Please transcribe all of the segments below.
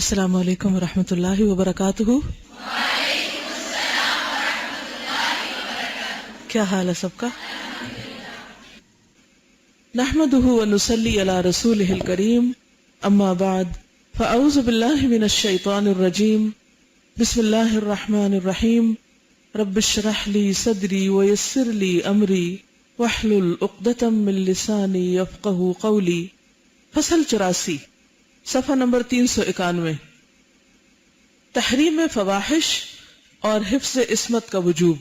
السلام علیکم ورحمۃ اللہ وبرکاتہ. کیا حال ہے سب کا؟ نحمده ونصلی علی رسولہ الکریم، اما بعد فاعوذ باللہ من الشیطان الرجیم. بسم اللہ الرحمن الرحیم. رب اشرح لی صدری ویسر لی امری واحلل عقدۃ من لسانی یفقہوا قولی. فصل 84، صفحہ نمبر 391. تحریم فواحش اور حفظ عصمت کا وجوب،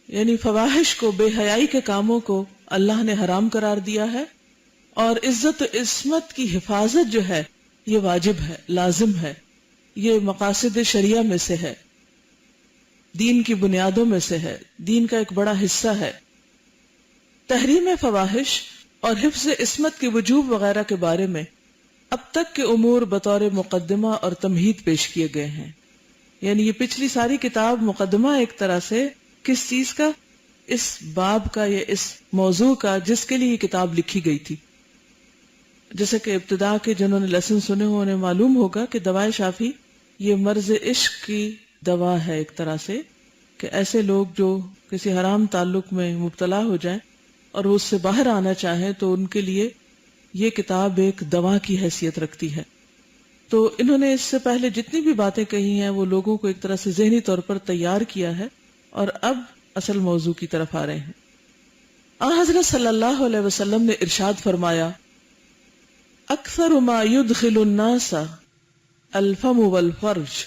یعنی فواحش کو، بے حیائی کے کاموں کو اللہ نے حرام قرار دیا ہے، اور عزت و عصمت کی حفاظت جو ہے یہ واجب ہے، لازم ہے، یہ مقاصد شریعہ میں سے ہے، دین کی بنیادوں میں سے ہے، دین کا ایک بڑا حصہ ہے. تحریم فواحش اور حفظ عصمت کے وجوب وغیرہ کے بارے میں اب تک کے امور بطور مقدمہ اور تمہید پیش کیے گئے ہیں. یعنی یہ پچھلی ساری کتاب مقدمہ ایک طرح سے کس چیز کا؟ اس باب کا یا اس موضوع کا جس کے لیے یہ کتاب لکھی گئی تھی. جیسے کہ ابتدا کے جنہوں نے لیسن سنے ہو انہیں معلوم ہوگا کہ دوائے شافی یہ مرض عشق کی دوا ہے ایک طرح سے، کہ ایسے لوگ جو کسی حرام تعلق میں مبتلا ہو جائیں اور وہ اس سے باہر آنا چاہیں تو ان کے لیے یہ کتاب ایک دوا کی حیثیت رکھتی ہے. تو انہوں نے اس سے پہلے جتنی بھی باتیں کہی ہیں وہ لوگوں کو ایک طرح سے ذہنی طور پر تیار کیا ہے، اور اب اصل موضوع کی طرف آ رہے ہیں. حضرت صلی اللہ علیہ وسلم نے ارشاد فرمایا: اکثر ما يدخل الناس الفم والفرج،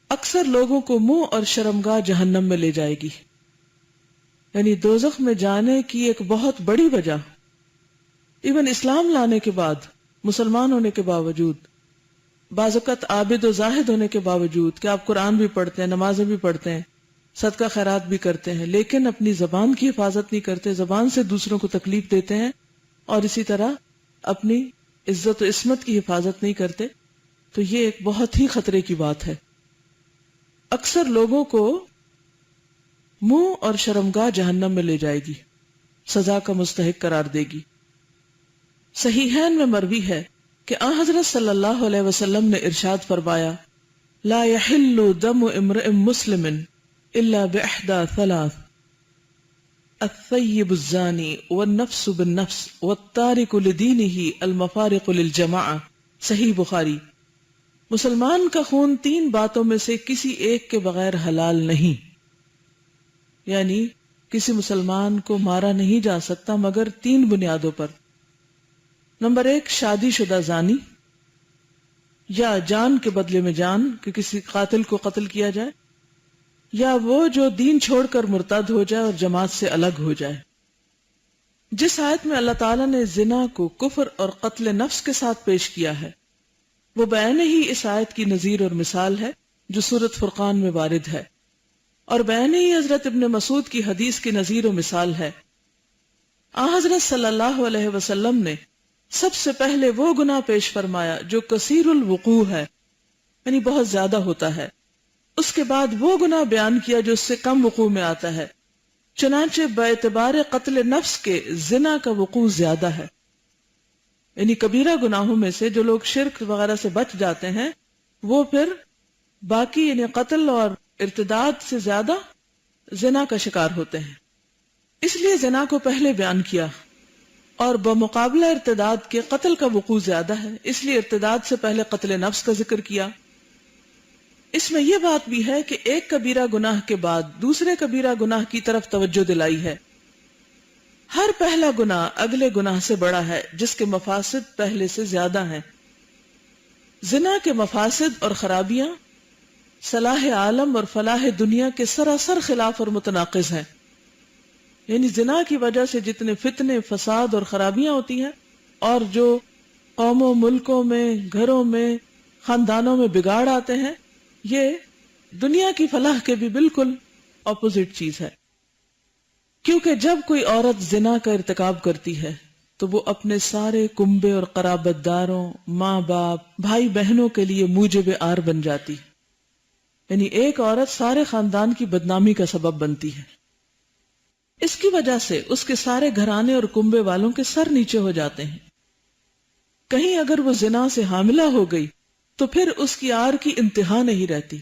اکثر لوگوں کو منہ اور شرمگاہ جہنم میں لے جائے گی. یعنی دوزخ میں جانے کی ایک بہت بڑی وجہ، ایون اسلام لانے کے بعد، مسلمان ہونے کے باوجود، بعض اوقات عابد و زاہد ہونے کے باوجود کہ آپ قرآن بھی پڑھتے ہیں، نمازیں بھی پڑھتے ہیں، صدقہ خیرات بھی کرتے ہیں، لیکن اپنی زبان کی حفاظت نہیں کرتے، زبان سے دوسروں کو تکلیف دیتے ہیں، اور اسی طرح اپنی عزت و عصمت کی حفاظت نہیں کرتے، تو یہ ایک بہت ہی خطرے کی بات ہے. اکثر لوگوں کو منہ اور شرمگاہ جہنم میں لے جائے گی، سزا کا مستحق قرار دے گی. صحیحین میں مروی ہے کہ حضرت صلی اللہ علیہ وسلم نے ارشاد فرمایا: لا يحل دم امرئ مسلم الا باحدى ثلاث، الثيب الزاني والنفس بالنفس والتارك لدينه المفارق للجماعة. صحیح بخاری. مسلمان کا خون 3 باتوں میں سے کسی ایک کے بغیر حلال نہیں، یعنی کسی مسلمان کو مارا نہیں جا سکتا مگر 3 بنیادوں پر. نمبر 1، شادی شدہ زانی، یا جان کے بدلے میں جان، کہ کسی قاتل کو قتل کیا جائے، یا وہ جو دین چھوڑ کر مرتد ہو جائے اور جماعت سے الگ ہو جائے. جس آیت میں اللہ تعالیٰ نے زنا کو کفر اور قتل نفس کے ساتھ پیش کیا ہے وہ بعینہ ہی اس آیت کی نظیر اور مثال ہے جو سورۃ فرقان میں وارد ہے، اور بعینہ ہی حضرت ابن مسعود کی حدیث کی نظیر و مثال ہے. حضرت صلی اللہ علیہ وسلم نے سب سے پہلے وہ گناہ پیش فرمایا جو کثیر الوقوع ہے، یعنی بہت زیادہ ہوتا ہے. اس کے بعد وہ گناہ بیان کیا جو اس سے کم وقوع میں آتا ہے. چنانچہ باعتبار قتل نفس کے زنا کا وقوع زیادہ ہے. یعنی کبیرہ گناہوں میں سے جو لوگ شرک وغیرہ سے بچ جاتے ہیں وہ پھر باقی یعنی قتل اور ارتداد سے زیادہ زنا کا شکار ہوتے ہیں. اس لیے زنا کو پہلے بیان کیا، اور بمقابلہ ارتداد کے قتل کا وقوع زیادہ ہے، اس لیے ارتداد سے پہلے قتل نفس کا ذکر کیا. اس میں یہ بات بھی ہے کہ ایک کبیرہ گناہ کے بعد دوسرے کبیرہ گناہ کی طرف توجہ دلائی ہے. ہر پہلا گناہ اگلے گناہ سے بڑا ہے جس کے مفاسد پہلے سے زیادہ ہیں. زنا کے مفاسد اور خرابیاں صلاح عالم اور فلاح دنیا کے سراسر خلاف اور متناقض ہیں. یعنی زنا کی وجہ سے جتنے فتنے، فساد اور خرابیاں ہوتی ہیں، اور جو قوموں، ملکوں میں، گھروں میں، خاندانوں میں بگاڑ آتے ہیں، یہ دنیا کی فلاح کے بھی بالکل اپوزٹ چیز ہے. کیونکہ جب کوئی عورت زنا کا ارتکاب کرتی ہے تو وہ اپنے سارے کنبے اور قرابت داروں، ماں باپ، بھائی بہنوں کے لیے موجب آر بن جاتی. یعنی ایک عورت سارے خاندان کی بدنامی کا سبب بنتی ہے. اس کی وجہ سے اس کے سارے گھرانے اور کنبے والوں کے سر نیچے ہو جاتے ہیں. کہیں اگر وہ زنا سے حاملہ ہو گئی تو پھر اس کی آر کی انتہا نہیں رہتی،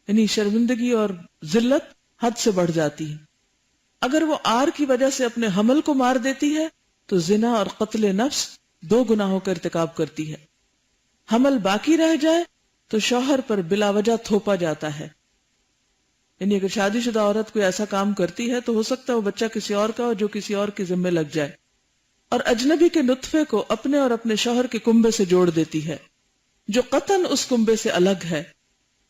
یعنی شرمندگی اور ذلت حد سے بڑھ جاتی ہے۔ اگر وہ آر کی وجہ سے اپنے حمل کو مار دیتی ہے تو زنا اور قتل نفس 2 گناہوں کا ارتکاب کرتی ہے۔ حمل باقی رہ جائے تو شوہر پر بلا وجہ تھوپا جاتا ہے، یعنی اگر شادی شدہ عورت کوئی ایسا کام کرتی ہے تو ہو سکتا ہے وہ بچہ کسی اور کا ہو جو کسی اور کے ذمہ لگ جائے، اور اجنبی کے نطفے کو اپنے اور اپنے شوہر کے کنبے سے جوڑ دیتی ہے جو قطعاً اس کنبے سے الگ ہے،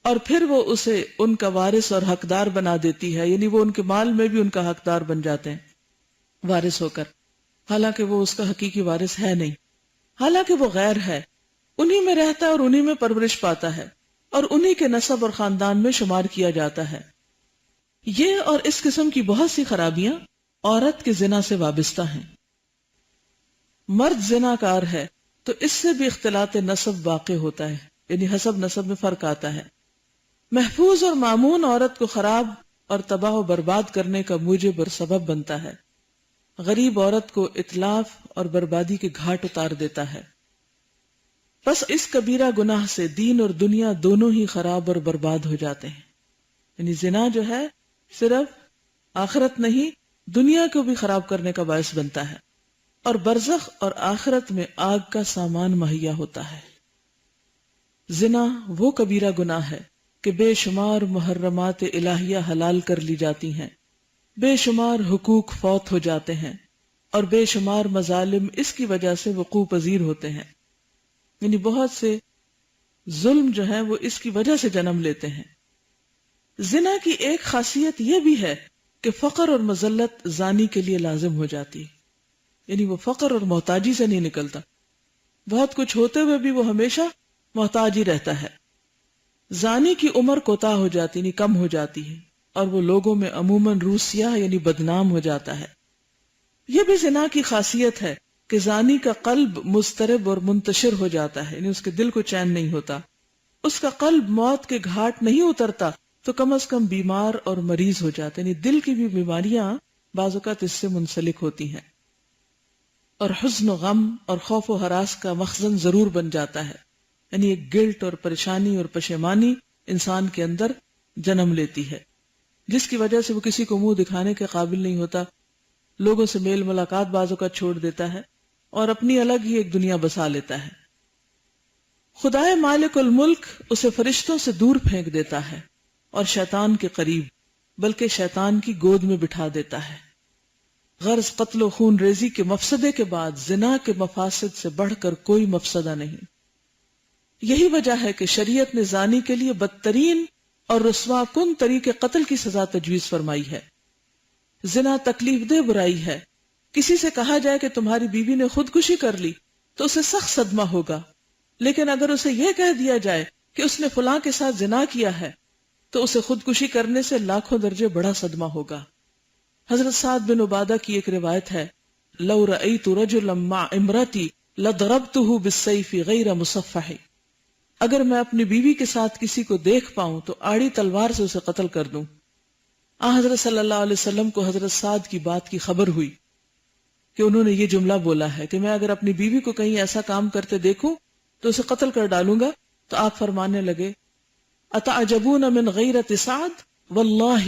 اور پھر وہ اسے ان کا وارث اور حقدار بنا دیتی ہے، یعنی وہ ان کے مال میں بھی ان کا حقدار بن جاتے ہیں وارث ہو کر، حالانکہ وہ اس کا حقیقی وارث ہے نہیں، حالانکہ وہ غیر ہے، انہی میں رہتا ہے اور انہی میں پرورش پاتا ہے اور انہی کے نسب اور خاندان میں شمار کیا جاتا ہے۔ یہ اور اس قسم کی بہت سی خرابیاں عورت کے زنا سے وابستہ ہیں۔ مرد زناکار ہے تو اس سے بھی اختلاط نسب واقع ہوتا ہے، یعنی حسب نسب میں فرق آتا ہے۔ محفوظ اور مامون عورت کو خراب اور تباہ و برباد کرنے کا موجب اور سبب بنتا ہے، غریب عورت کو اتلاف اور بربادی کے گھاٹ اتار دیتا ہے۔ بس اس کبیرہ گناہ سے دین اور دنیا دونوں ہی خراب اور برباد ہو جاتے ہیں، یعنی زنا جو ہے صرف آخرت نہیں دنیا کو بھی خراب کرنے کا باعث بنتا ہے، اور برزخ اور آخرت میں آگ کا سامان مہیا ہوتا ہے۔ زنا وہ کبیرہ گناہ ہے کہ بے شمار محرمات الہیہ حلال کر لی جاتی ہیں، بے شمار حقوق فوت ہو جاتے ہیں، اور بے شمار مظالم اس کی وجہ سے وقوع پذیر ہوتے ہیں، یعنی بہت سے ظلم جو ہیں وہ اس کی وجہ سے جنم لیتے ہیں۔ زنا کی ایک خاصیت یہ بھی ہے کہ فقر اور مذلت زانی کے لیے لازم ہو جاتی ہے، یعنی وہ فقر اور محتاجی سے نہیں نکلتا، بہت کچھ ہوتے ہوئے بھی وہ ہمیشہ محتاج ہی رہتا ہے۔ زانی کی عمر کوتاہ ہو جاتی یعنی کم ہو جاتی ہے، اور وہ لوگوں میں عموماً روسیہ یعنی بدنام ہو جاتا ہے۔ یہ بھی زنا کی خاصیت ہے کہ زانی کا قلب مضطرب اور منتشر ہو جاتا ہے، یعنی اس کے دل کو چین نہیں ہوتا، اس کا قلب موت کے گھاٹ نہیں اترتا تو کم از کم بیمار اور مریض ہو جاتے، یعنی دل کی بھی بیماریاں بعض اوقات اس سے منسلک ہوتی ہیں، اور حزن و غم اور خوف و ہراس کا مخزن ضرور بن جاتا ہے، یعنی ایک گلٹ اور پریشانی اور پشیمانی انسان کے اندر جنم لیتی ہے، جس کی وجہ سے وہ کسی کو منہ دکھانے کے قابل نہیں ہوتا، لوگوں سے میل ملاقات بعض اوقات چھوڑ دیتا ہے اور اپنی الگ ہی ایک دنیا بسا لیتا ہے۔ خدائے مالک الملک اسے فرشتوں سے دور پھینک دیتا ہے اور شیطان کے قریب، بلکہ شیطان کی گود میں بٹھا دیتا ہے۔ غرض قتل و خون ریزی کے مفسدے کے بعد زنا کے مفاسد سے بڑھ کر کوئی مفسدہ نہیں۔ یہی وجہ ہے کہ شریعت نے زانی کے لیے بدترین اور رسوا کن طریقے قتل کی سزا تجویز فرمائی ہے۔ زنا تکلیف دہ برائی ہے، کسی سے کہا جائے کہ تمہاری بیوی نے خودکشی کر لی تو اسے سخت صدمہ ہوگا، لیکن اگر اسے یہ کہہ دیا جائے کہ اس نے فلاں کے ساتھ زنا کیا ہے تو اسے خودکشی کرنے سے لاکھوں درجے بڑا صدمہ ہوگا۔ حضرت سعد بن عبادہ کی ایک روایت ہے، لو رأیت رجلا مع امرتی لضربته بالسیف غیر مصفح، اگر میں اپنی بیوی کے ساتھ کسی کو دیکھ پاؤں تو آڑی تلوار سے اسے قتل کر دوں۔ حضرت صلی اللہ علیہ وسلم کو حضرت سعد کی بات کی خبر ہوئی کہ انہوں نے یہ جملہ بولا ہے کہ میں اگر اپنی بیوی کو کہیں ایسا کام کرتے دیکھوں تو اسے قتل کر ڈالوں گا، تو آپ فرمانے لگے، اتعجبون من غیرت سعد واللہ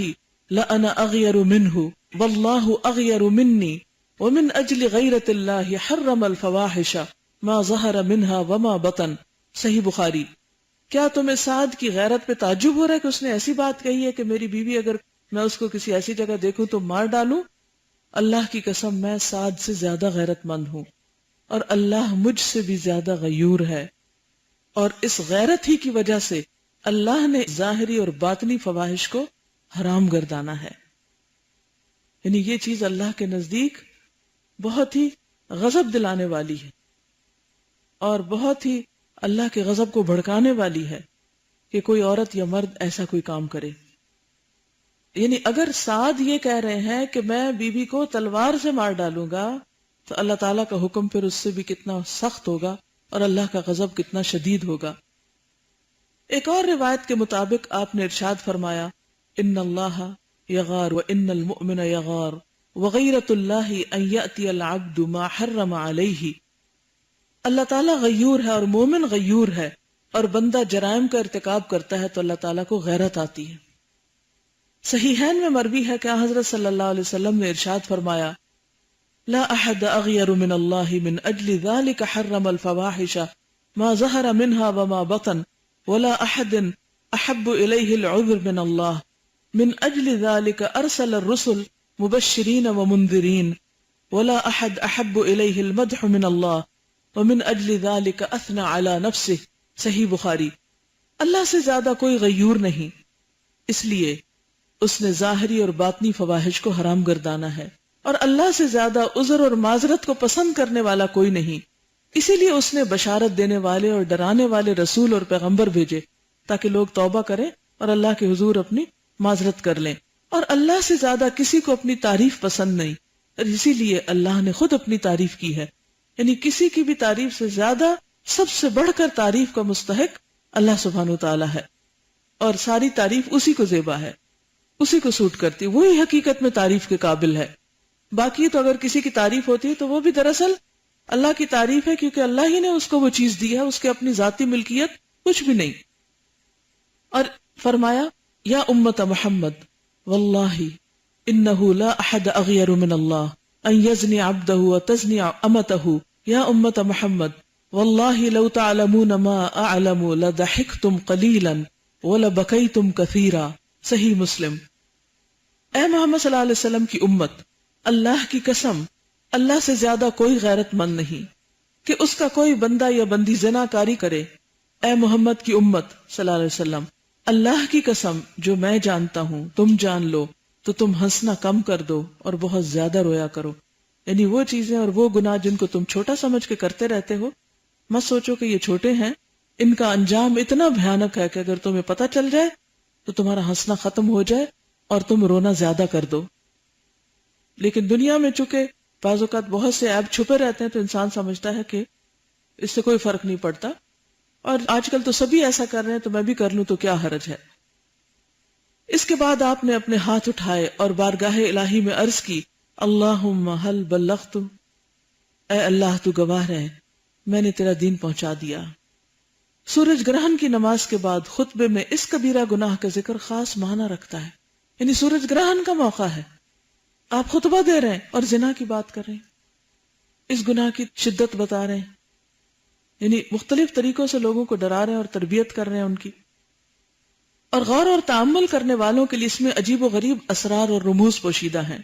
لأنا اغیر منہ واللہ اغیر منی ومن اجل غیرت اللہ حرم الفواحش ما ظہر منها وما بطن۔ صحیح بخاری۔ کیا تمہیں سعد کی غیرت پہ تعجب ہو رہا ہے کہ اس نے ایسی بات کہی ہے کہ میری بیوی اگر میں اس کو کسی ایسی جگہ دیکھوں تو مار ڈالوں؟ اللہ کی قسم میں سعد سے زیادہ غیرت مند ہوں، اور اللہ مجھ سے بھی زیادہ غیور ہے، اور اس غیرت ہی کی وجہ سے اللہ نے ظاہری اور باطنی فواحش کو حرام گردانا ہے۔ یعنی یہ چیز اللہ کے نزدیک بہت ہی غضب دلانے والی ہے اور بہت ہی اللہ کے غضب کو بھڑکانے والی ہے کہ کوئی عورت یا مرد ایسا کوئی کام کرے۔ یعنی اگر سعد یہ کہہ رہے ہیں کہ میں بیوی کو تلوار سے مار ڈالوں گا تو اللہ تعالیٰ کا حکم پھر اس سے بھی کتنا سخت ہوگا اور اللہ کا غضب کتنا شدید ہوگا۔ ایک اور روایت کے مطابق آپ نے ارشاد فرمایا، ان اللہ یغار وان المؤمن یغار وغیرۃ اللہ ان یأتی العبد ما حرم علیہ۔ اللہ تعالیٰ غیور ہے اور مومن غیور ہے، اور بندہ جرائم کا ارتکاب کرتا ہے تو اللہ تعالیٰ کو غیرت آتی ہے۔ صحیحین میں مروی ہے کہ حضرت صلی اللہ علیہ وسلم نے ارشاد فرمایا، لا احد اغیر من اللہ من اجل ذلك حرم الفواحش ما ظہر منها وما بطن ولا احد احب الیہ العذر من اللہ من اجل ذلك ارسل الرسل مبشرین ومنذرین ولا احد احب الیہ المدح من اللہ ومن اجل ذلك اثنى على نفسه۔ صحیح بخاری۔ اللہ سے زیادہ کوئی غیور نہیں، اس لیے اس نے ظاہری اور باطنی فواحش کو حرام گردانا ہے، اور اللہ سے زیادہ عذر اور معذرت کو پسند کرنے والا کوئی نہیں، اسی لیے اس نے بشارت دینے والے اور ڈرانے والے رسول اور پیغمبر بھیجے تاکہ لوگ توبہ کریں اور اللہ کے حضور اپنی معذرت کر لیں۔ اور اللہ سے زیادہ کسی کو اپنی تعریف پسند نہیں، اور اسی لیے اللہ نے خود اپنی تعریف کی ہے، یعنی کسی کی بھی تعریف سے زیادہ سب سے بڑھ کر تعریف کا مستحق اللہ سبحانہ وتعالی ہے، اور ساری تعریف اسی کو زیبا ہے، اسی کو سوٹ کرتی، وہی حقیقت میں تعریف کے قابل ہے۔ باقی تو اگر کسی کی تعریف ہوتی ہے تو وہ بھی دراصل اللہ کی تعریف ہے، کیونکہ اللہ ہی نے اس کو وہ چیز دی ہے، اس کے اپنی ذاتی ملکیت کچھ بھی نہیں۔ اور فرمایا، یا امت محمد واللہ انہ لا احد اغیر من اللہ ان یزنی عبدہ وتزنی امتہ، یا امت محمد واللہ لو تعلمون ما اعلم لضحکتم قلیلا ولبکیتم کثیرا۔ صحیح مسلم۔ اے محمد صلی اللہ علیہ وسلم کی امت، اللہ کی قسم اللہ سے زیادہ کوئی غیرت مند نہیں کہ اس کا کوئی بندہ یا بندی زنا کاری کرے۔ اے محمد کی امت صلی اللہ علیہ وسلم، اللہ کی قسم جو میں جانتا ہوں تم جان لو تو تم ہنسنا کم کر دو اور بہت زیادہ رویا کرو۔ یعنی وہ چیزیں اور وہ گناہ جن کو تم چھوٹا سمجھ کے کرتے رہتے ہو، مت سوچو کہ یہ چھوٹے ہیں، ان کا انجام اتنا بھیانک ہے کہ اگر تمہیں پتہ چل جائے تو تمہارا ہنسنا ختم ہو جائے اور تم رونا زیادہ کر دو۔ لیکن دنیا میں چونکہ بعض اوقات بہت سے عیب چھپے رہتے ہیں تو انسان سمجھتا ہے کہ اس سے کوئی فرق نہیں پڑتا، اور آج کل تو سبھی ایسا کر رہے ہیں تو میں بھی کر لوں تو کیا حرج ہے۔ اس کے بعد آپ نے اپنے ہاتھ اٹھائے اور بارگاہ الہی میں عرض کی، اللہم حل بلغت، اے اللہ تو گواہ رہے میں نے تیرا دین پہنچا دیا۔ سورج گرہن کی نماز کے بعد خطبے میں اس کبیرہ گناہ کا ذکر خاص معنی رکھتا ہے، یعنی سورج گرہن کا موقع ہے، آپ خطبہ دے رہے ہیں اور زنا کی بات کر رہے ہیں، اس گناہ کی شدت بتا رہے ہیں، یعنی مختلف طریقوں سے لوگوں کو ڈرا رہے ہیں اور تربیت کر رہے ہیں ان کی۔ اور غور اور تأمل کرنے والوں کے لیے اس میں عجیب و غریب اسرار اور رموز پوشیدہ ہیں۔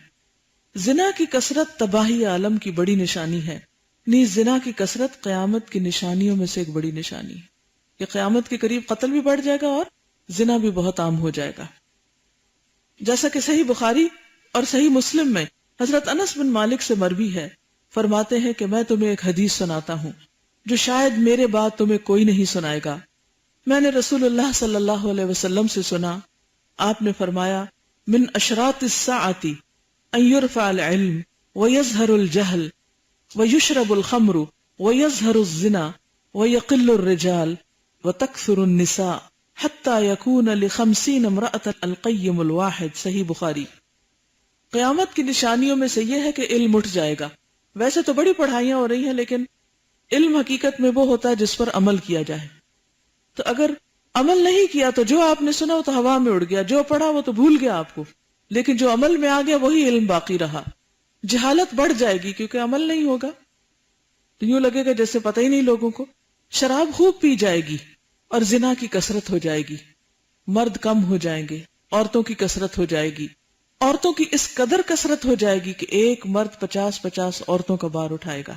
زنا کی کثرت تباہی عالم کی بڑی نشانی ہے، نیز زنا کی کثرت قیامت کی نشانیوں میں سے ایک بڑی نشانی ہے کہ قیامت کے قریب قتل بھی بڑھ جائے گا اور زنا بھی بہت عام ہو جائے گا۔ جیسا کہ صحیح بخاری اور صحیح مسلم میں حضرت انس بن مالک سے مروی ہے، فرماتے ہیں کہ میں تمہیں ایک حدیث سناتا ہوں جو شاید میرے بعد تمہیں کوئی نہیں سنائے گا۔ میں نے رسول اللہ صلی اللہ علیہ وسلم سے سنا، آپ نے فرمایا، من اشراط الساعۃ ان یرفع العلم ویظہر الجہل ویشرب الخمر ویظہر الزنا ویقل الرجال وتکثر النساء حتی یکون ل50 امرأة القیم الواحد۔ صحیح بخاری۔ قیامت کی نشانیوں میں سے یہ ہے کہ علم اٹھ جائے گا۔ ویسے تو بڑی پڑھائیاں ہو رہی ہیں، لیکن علم حقیقت میں وہ ہوتا ہے جس پر عمل کیا جائے۔ تو اگر عمل نہیں کیا تو جو آپ نے سنا وہ تو ہوا میں اڑ گیا، جو پڑھا وہ تو بھول گیا آپ کو، لیکن جو عمل میں آ گیا وہی علم باقی رہا۔ جہالت بڑھ جائے گی کیونکہ عمل نہیں ہوگا، تو یوں لگے گا جیسے پتہ ہی نہیں لوگوں کو۔ شراب خوب پی جائے گی اور زنا کی کثرت ہو جائے گی، مرد کم ہو جائیں گے، عورتوں کی کثرت ہو جائے گی، عورتوں کی اس قدر کثرت ہو جائے گی کہ ایک مرد 50 عورتوں کا بار اٹھائے گا۔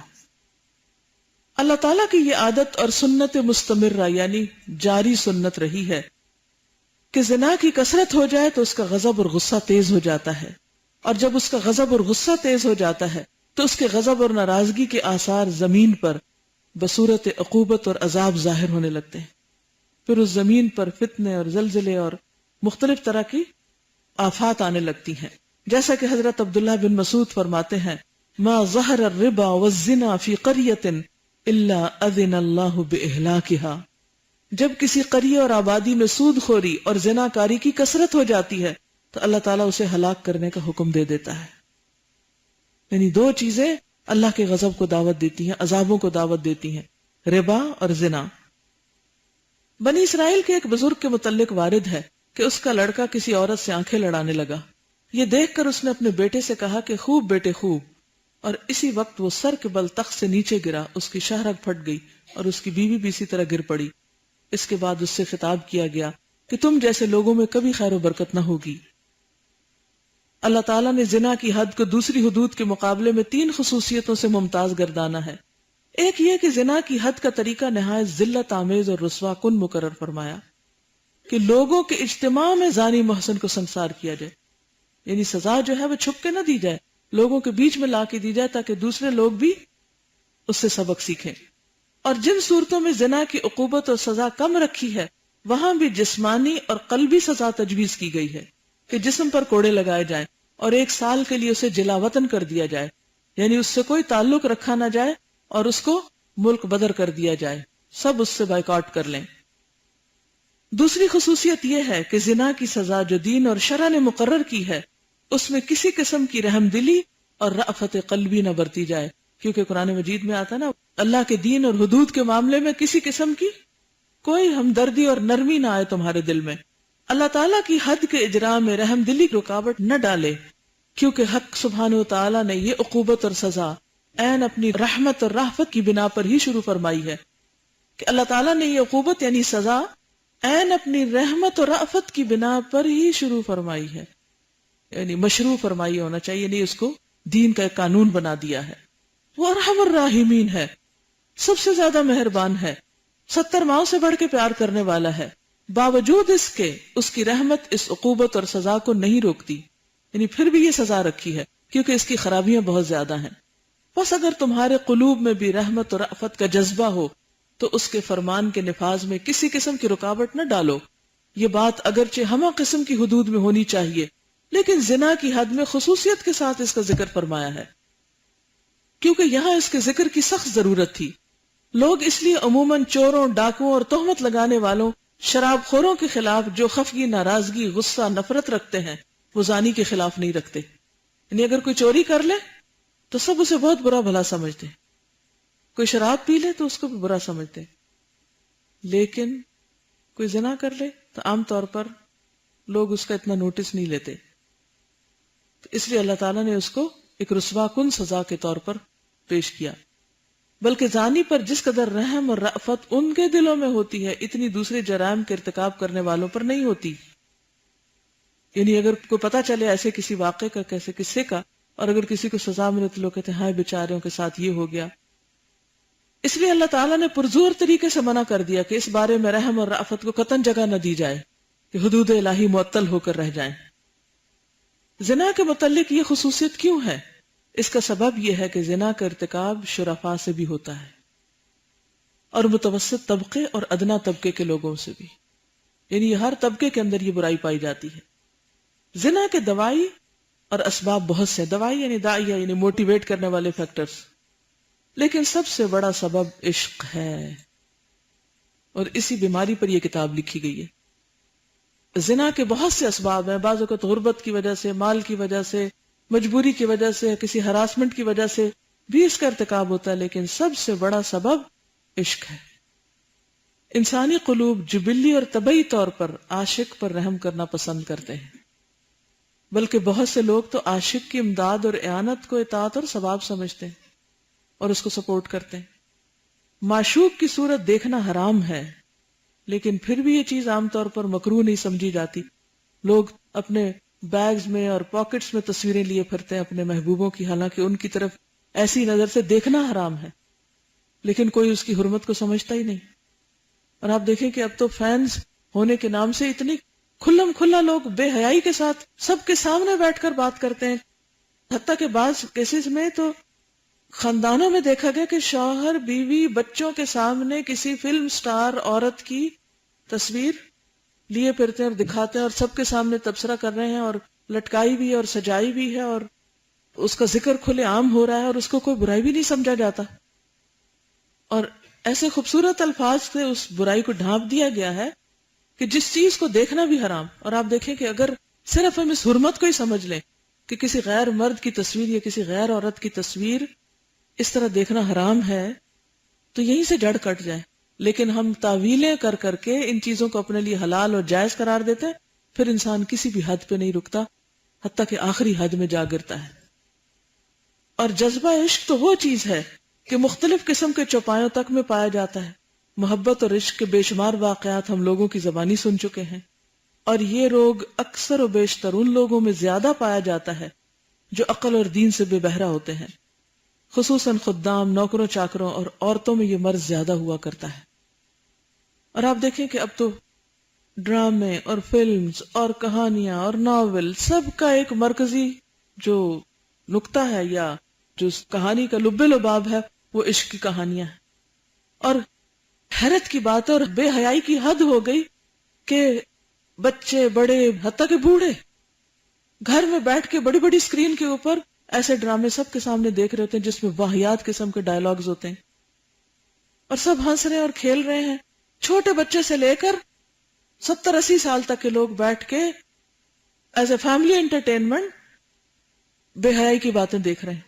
اللہ تعالیٰ کی یہ عادت اور سنت مستمرہ یعنی جاری سنت رہی ہے کہ زنا کی کثرت ہو جائے تو اس کا غضب اور غصہ تیز ہو جاتا ہے، اور جب اس کا غضب اور غصہ تیز ہو جاتا ہے تو اس کے غضب اور ناراضگی کے آثار زمین پر بصورت عقوبت اور عذاب ظاہر ہونے لگتے ہیں۔ پھر اس زمین پر فتنے اور زلزلے اور مختلف طرح کی آفات آنے لگتی ہیں، جیسا کہ حضرت عبداللہ بن مسعود فرماتے ہیں، ما ظہر الربا والزنا فی قریۃ الا اذن اللہ باہلاکہا۔ جب کسی قریہ اور آبادی میں سود خوری اور زنا کاری کی کثرت ہو جاتی ہے تو اللہ تعالیٰ اسے ہلاک کرنے کا حکم دے دیتا ہے۔ یعنی دو چیزیں اللہ کے غضب کو دعوت دیتی ہیں، عذابوں کو دعوت دیتی ہیں، ربا اور زنا۔ بنی اسرائیل کے ایک بزرگ کے متعلق وارد ہے کہ اس کا لڑکا کسی عورت سے آنکھیں لڑانے لگا. یہ دیکھ کر اس نے اپنے بیٹے سے کہا کہ خوب بیٹے خوب، اور اسی وقت وہ سر کے بل تخت سے نیچے گرا، اس کی شہرگ پھٹ گئی اور اس کی بیوی بھی اسی طرح گر پڑی. اس کے بعد اس سے خطاب کیا گیا کہ تم جیسے لوگوں میں کبھی خیر و برکت نہ ہوگی. اللہ تعالیٰ نے زنا کی حد کو دوسری حدود کے مقابلے میں 3 خصوصیتوں سے ممتاز گردانا ہے. ایک یہ کہ زنا کی حد کا طریقہ نہایت ذلت آمیز اور رسوا کن مقرر فرمایا کہ لوگوں کے اجتماع میں زانی محسن کو سنسار کیا جائے، یعنی سزا جو ہے وہ چھپ کے نہ دی جائے، لوگوں کے بیچ میں لا کے دی جائے تاکہ دوسرے لوگ بھی اس سے سبق سیکھیں. اور جن صورتوں میں زنا کی عقوبت اور سزا کم رکھی ہے وہاں بھی جسمانی اور قلبی سزا تجویز کی گئی ہے کہ جسم پر کوڑے لگائے جائیں اور 1 سال کے لیے اسے جلا وطن کر دیا جائے، یعنی اس سے کوئی تعلق رکھا نہ جائے اور اس کو ملک بدر کر دیا جائے، سب اس سے بائیکاٹ کر لیں. دوسری خصوصیت یہ ہے کہ زنا کی سزا جو دین اور شرع نے مقرر کی ہے اس میں کسی قسم کی رحم دلی اور رأفت قلبی نہ برتی جائے، کیونکہ قرآن مجید میں آتا نا اللہ کے دین اور حدود کے معاملے میں کسی قسم کی کوئی ہمدردی اور نرمی نہ آئے تمہارے دل میں. اللہ تعالیٰ کی حد کے اجراء میں رحم دلی رکاوٹ نہ ڈالے، کیونکہ حق سبحانہ و تعالیٰ نے یہ عقوبت اور سزا عین اپنی رحمت اور رحفت کی بنا پر ہی شروع فرمائی ہے کہ اللہ تعالیٰ نے یہ عقوبت یعنی سزا عین اپنی رحمت اور رأفت کی بنا پر ہی شروع فرمائی ہے، یعنی مشروع فرمائی ہونا چاہیے، نہیں اس کو دین کا ایک قانون بنا دیا ہے. وہ ارحم الراحمین ہے، سب سے زیادہ مہربان ہے، 70 ماؤں سے بڑھ کے پیار کرنے والا ہے. باوجود اس کے اس کی رحمت اس عقوبت اور سزا کو نہیں روکتی، یعنی پھر بھی یہ سزا رکھی ہے کیونکہ اس کی خرابیاں بہت زیادہ ہیں. بس اگر تمہارے قلوب میں بھی رحمت اور رأفت کا جذبہ ہو تو اس کے فرمان کے نفاذ میں کسی قسم کی رکاوٹ نہ ڈالو. یہ بات اگرچہ ہمہ قسم کی حدود میں ہونی چاہیے، لیکن زنا کی حد میں خصوصیت کے ساتھ اس کا ذکر فرمایا ہے کیونکہ یہاں اس کے ذکر کی سخت ضرورت تھی. لوگ اس لیے عموماً چوروں، ڈاکوؤں اور تہمت لگانے والوں، شراب خوروں کے خلاف جو خفگی، ناراضگی، غصہ، نفرت رکھتے ہیں وہ زانی کے خلاف نہیں رکھتے. یعنی اگر کوئی چوری کر لے تو سب اسے بہت برا بھلا سمجھتے، کوئی شراب پی لے تو اس کو بھی برا سمجھتے، لیکن کوئی زنا کر لے تو عام طور پر لوگ اس کا اتنا نوٹس نہیں لیتے. تو اس لیے اللہ تعالیٰ نے اس کو ایک رسوا کن سزا کے طور پر پیش کیا. بلکہ زانی پر جس قدر رحم اور رأفت ان کے دلوں میں ہوتی ہے اتنی دوسرے جرائم کے ارتکاب کرنے والوں پر نہیں ہوتی. یعنی اگر کوئی پتہ چلے ایسے کسی واقعے کا، کیسے قصے کا، اور اگر کسی کو سزا ملے تو لوگ کہتے ہیں ہائے بیچاروں کے ساتھ یہ ہو گیا. اس لیے اللہ تعالیٰ نے پرزور طریقے سے منع کر دیا کہ اس بارے میں رحم اور رأفت کو قطعاً جگہ نہ دی جائے کہ حدود الہی معطل ہو کر رہ جائیں. زنا کے متعلق یہ خصوصیت کیوں ہے؟ اس کا سبب یہ ہے کہ زنا کا ارتکاب شرفاء سے بھی ہوتا ہے اور متوسط طبقے اور ادنا طبقے کے لوگوں سے بھی، یعنی ہر طبقے کے اندر یہ برائی پائی جاتی ہے. زنا کے دوائی اور اسباب بہت سے، دوائی یعنی داعیہ یعنی موٹیویٹ کرنے والے فیکٹرز، لیکن سب سے بڑا سبب عشق ہے اور اسی بیماری پر یہ کتاب لکھی گئی ہے. زنا کے بہت سے اسباب ہیں، بعض اوقات غربت کی وجہ سے، مال کی وجہ سے، مجبوری کی وجہ سے، کسی ہراسمنٹ کی وجہ سے بھی اس کا ارتکاب ہوتا ہے، لیکن سب سے بڑا سبب عشق ہے. انسانی قلوب جبلی اور طبعی طور پر عاشق پر رحم کرنا پسند کرتے ہیں، بلکہ بہت سے لوگ تو عاشق کی امداد اور اعانت کو اطاعت اور ثواب سمجھتے ہیں اور اس کو سپورٹ کرتے ہیں. معشوق کی صورت دیکھنا حرام ہے، لیکن پھر بھی یہ چیز عام طور پر مکروہ نہیں سمجھی جاتی. لوگ اپنے بیگز میں اور پاکٹس میں تصویریں لیے پھرتے ہیں اپنے محبوبوں کی، حالانکہ ان کی طرف ایسی نظر سے دیکھنا حرام ہے، لیکن کوئی اس کی حرمت کو سمجھتا ہی نہیں. اور آپ دیکھیں کہ اب تو فینز ہونے کے نام سے اتنی کھلم کھلا لوگ بے حیائی کے ساتھ سب کے سامنے بیٹھ کر بات کرتے ہیں. حتیٰ کہ بعض کیسز میں تو خاندانوں میں دیکھا گیا کہ شوہر بیوی بچوں کے سامنے کسی فلم سٹار عورت کی تصویر لیے پھرتے ہیں اور دکھاتے ہیں اور سب کے سامنے تبصرہ کر رہے ہیں اور لٹکائی بھی ہے اور سجائی بھی ہے اور اس کا ذکر کھلے عام ہو رہا ہے اور اس کو کوئی برائی بھی نہیں سمجھا جاتا. اور ایسے خوبصورت الفاظ سے اس برائی کو ڈھانپ دیا گیا ہے کہ جس چیز کو دیکھنا بھی حرام. اور آپ دیکھیں کہ اگر صرف ہم اس حرمت کو ہی سمجھ لیں کہ کسی غیر مرد کی تصویر یا کسی غیر عورت کی تصویر اس طرح دیکھنا حرام ہے تو یہیں سے جڑ کٹ جائے. لیکن ہم تعویلیں کر کر کے ان چیزوں کو اپنے لیے حلال اور جائز قرار دیتے ہیں، پھر انسان کسی بھی حد پہ نہیں رکتا، حتیٰ کہ آخری حد میں جا گرتا ہے۔ اور جذبہ عشق تو وہ چیز ہے کہ مختلف قسم کے چوپایوں تک میں پایا جاتا ہے۔ محبت اور عشق کے بے شمار واقعات ہم لوگوں کی زبانی سن چکے ہیں، اور یہ روگ اکثر و بیشتر ان لوگوں میں زیادہ پایا جاتا ہے جو عقل اور دین سے بے بہرا ہوتے ہیں، خصوصاً خدام، نوکروں چاکروں اور عورتوں میں یہ مرض زیادہ ہوا کرتا ہے۔ اور آپ دیکھیں کہ اب تو ڈرامے اور فلمز اور کہانیاں اور ناول، سب کا ایک مرکزی جو نقطہ ہے یا جو اس کہانی کا لب لباب ہے وہ عشق کی کہانیاں ہیں۔ اور حیرت کی بات ہے اور بے حیائی کی حد ہو گئی کہ بچے، بڑے، حتیٰ کہ بوڑھے گھر میں بیٹھ کے بڑی بڑی اسکرین کے اوپر ایسے ڈرامے سب کے سامنے دیکھ رہے ہوتے ہیں جس میں واہیات قسم کے ڈائلاگز ہوتے ہیں، اور سب ہنس رہے ہیں اور کھیل رہے ہیں۔ چھوٹے بچے سے لے کر 70-80 سال تک کے لوگ بیٹھ کے ایز اے فیملی انٹرٹینمنٹ بے حیائی کی باتیں دیکھ رہے ہیں۔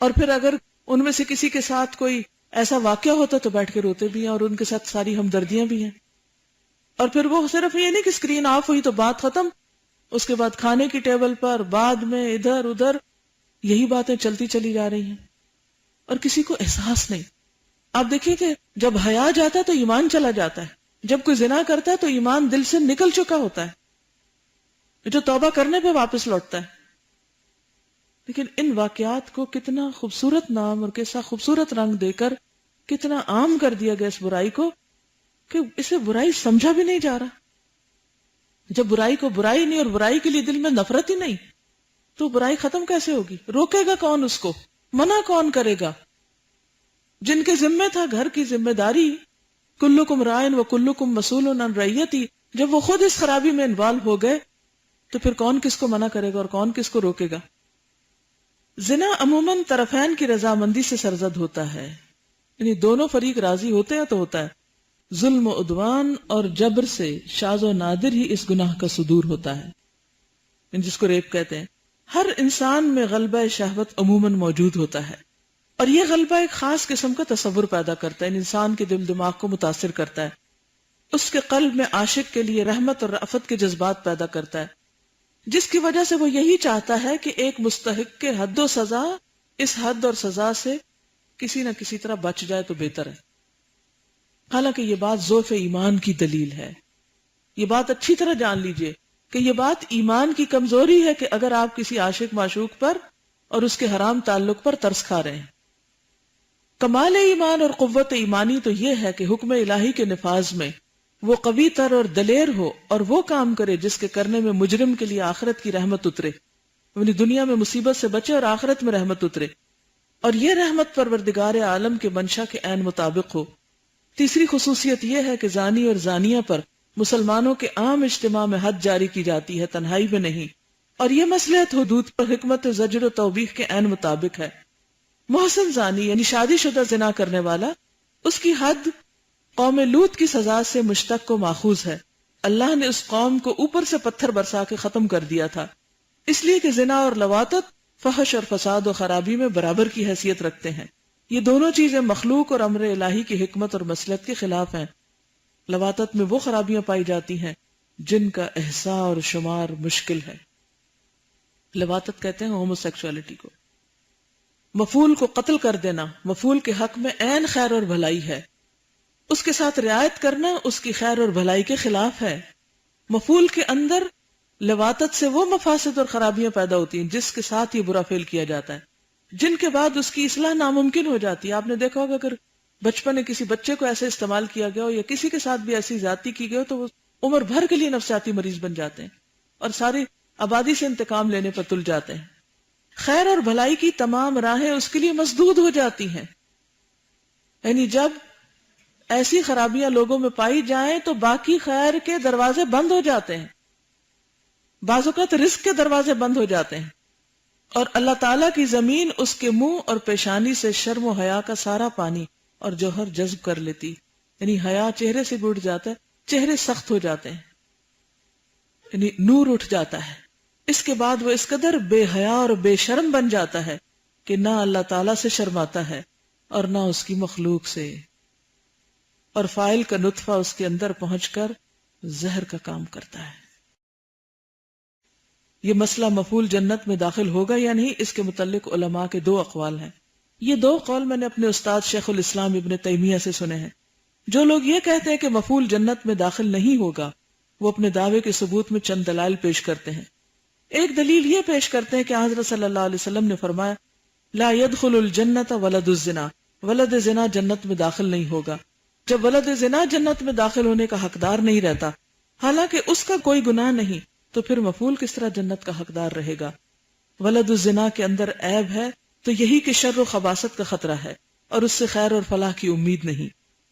اور پھر اگر ان میں سے کسی کے ساتھ کوئی ایسا واقعہ ہوتا تو بیٹھ کے روتے بھی ہیں اور ان کے ساتھ ساری ہمدردیاں بھی ہیں۔ اور پھر وہ صرف یہ نہیں کہ اسکرین آف ہوئی تو بات ختم، اس کے بعد کھانے کی ٹیبل پر، بعد میں ادھر ادھر یہی باتیں چلتی چلی جا رہی ہیں اور کسی کو احساس نہیں۔ آپ دیکھیں کہ جب حیا جاتا ہے تو ایمان چلا جاتا ہے، جب کوئی زنا کرتا ہے تو ایمان دل سے نکل چکا ہوتا ہے، جو توبہ کرنے پہ واپس لوٹتا ہے۔ لیکن ان واقعات کو کتنا خوبصورت نام اور کیسا خوبصورت رنگ دے کر کتنا عام کر دیا گیا اس برائی کو کہ اسے برائی سمجھا بھی نہیں جا رہا۔ جب برائی کو برائی نہیں اور برائی کے لیے دل میں نفرت ہی نہیں تو برائی ختم کیسے ہوگی؟ روکے گا کون اس کو؟ منع کون کرے گا؟ جن کے ذمہ تھا گھر کی ذمہ داری، کلکم رائن و کلکم مسئول عن رعیتی، جب وہ خود اس خرابی میں انوالو ہو گئے تو پھر کون کس کو منع کرے گا اور کون کس کو روکے گا؟ زنا عموماً طرفین کی رضامندی سے سرزد ہوتا ہے، یعنی دونوں فریق راضی ہوتے ہیں تو ہوتا ہے۔ ظلم و عدوان اور جبر سے شاذ و نادر ہی اس گناہ کا صدور ہوتا ہے، جس کو ریپ کہتے ہیں۔ ہر انسان میں غلبہ شہوت عموماً موجود ہوتا ہے، اور یہ غلبہ ایک خاص قسم کا تصور پیدا کرتا ہے، انسان کے دل دماغ کو متاثر کرتا ہے، اس کے قلب میں عاشق کے لیے رحمت اور رأفت کے جذبات پیدا کرتا ہے، جس کی وجہ سے وہ یہی چاہتا ہے کہ ایک مستحق کے حد و سزا، اس حد اور سزا سے کسی نہ کسی طرح بچ جائے تو بہتر ہے۔ حالانکہ یہ بات ضعف ایمان کی دلیل ہے، یہ بات اچھی طرح جان لیجئے کہ یہ بات ایمان کی کمزوری ہے کہ اگر آپ کسی عاشق معشوق پر اور اس کے حرام تعلق پر ترس کھا رہے ہیں۔ کمال ایمان اور قوت ایمانی تو یہ ہے کہ حکم الہی کے نفاذ میں وہ قوی تر اور دلیر ہو اور وہ کام کرے جس کے کرنے میں مجرم کے لیے آخرت کی رحمت اترے، یعنی دنیا میں مصیبت سے بچے اور آخرت میں رحمت اترے، اور یہ رحمت پروردگار عالم کے منشا کے عین مطابق ہو۔ تیسری خصوصیت یہ ہے کہ زانی اور زانیہ پر مسلمانوں کے عام اجتماع میں حد جاری کی جاتی ہے، تنہائی میں نہیں، اور یہ مصلحت حدود پر حکمت زجر و توبیخ کے عین مطابق ہے۔ محسن زانی یعنی شادی شدہ زنا کرنے والا، اس کی حد قوم لوط کی سزا سے مشتق و ماخوذ ہے۔ اللہ نے اس قوم کو اوپر سے پتھر برسا کے ختم کر دیا تھا، اس لیے کہ زنا اور لواطت فحش اور فساد و خرابی میں برابر کی حیثیت رکھتے ہیں۔ یہ دونوں چیزیں مخلوق اور امر الہی کی حکمت اور مصلحت کے خلاف ہیں۔ لواطت میں وہ خرابیاں پائی جاتی ہیں جن کا احصاء اور شمار مشکل ہے۔ لواطت کہتے ہیں ہومو سیکسولیٹی کو، مفعول کو قتل کر دینا مفعول کے حق میں عین خیر اور بھلائی ہے، اس کے ساتھ رعایت کرنا اس کی خیر اور بھلائی کے خلاف ہے۔ مفعول کے اندر لواطت سے وہ مفاسد اور خرابیاں پیدا ہوتی ہیں جس کے ساتھ یہ برا فعل کیا جاتا ہے، جن کے بعد اس کی اصلاح ناممکن ہو جاتی ہے۔ آپ نے دیکھا ہوگا اگر بچپن میں کسی بچے کو ایسے استعمال کیا گیا ہو یا کسی کے ساتھ بھی ایسی زیادتی کی گئی ہو تو وہ عمر بھر کے لیے نفسیاتی مریض بن جاتے ہیں اور ساری آبادی سے انتقام لینے پر تل جاتے ہیں۔ خیر اور بھلائی کی تمام راہیں اس کے لیے مسدود ہو جاتی ہیں، یعنی جب ایسی خرابیاں لوگوں میں پائی جائیں تو باقی خیر کے دروازے بند ہو جاتے ہیں، بعض اوقات رزق کے دروازے بند ہو جاتے ہیں، اور اللہ تعالیٰ کی زمین اس کے منہ اور پیشانی سے شرم و حیا کا سارا پانی اور جوہر جذب کر لیتی، یعنی حیا چہرے سے بھی اٹھ جاتا ہے، چہرے سخت ہو جاتے ہیں، یعنی نور اٹھ جاتا ہے۔ اس کے بعد وہ اس قدر بے حیا اور بے شرم بن جاتا ہے کہ نہ اللہ تعالیٰ سے شرماتا ہے اور نہ اس کی مخلوق سے۔ اور فاعل کا نطفہ اس کے اندر پہنچ کر زہر کا کام کرتا ہے۔ یہ مسئلہ مفعول جنت میں داخل ہوگا یا نہیں، اس کے متعلق علماء کے 2 اقوال ہیں۔ یہ 2 قول میں نے اپنے استاد شیخ الاسلام ابن تیمیہ سے سنے ہیں۔ جو لوگ یہ کہتے ہیں کہ مفعول جنت میں داخل نہیں ہوگا، وہ اپنے دعوے کے ثبوت میں چند دلائل پیش کرتے ہیں۔ ایک دلیل یہ پیش کرتے ہیں کہ حضرت صلی اللہ علیہ وسلم نے فرمایا لا يدخل الجنت ولد الزنا، ولد زنا جنت میں داخل نہیں ہوگا۔ جب ولد زنا جنت میں داخل ہونے کا حقدار نہیں رہتا، حالانکہ اس کا کوئی گناہ نہیں، تو پھر مفعول کس طرح جنت کا حقدار رہے گا؟ ولد الزنا کے اندر عیب ہے تو یہی کہ شر و خباثت کا خطرہ ہے، اور اس سے خیر اور فلاح کی امید نہیں،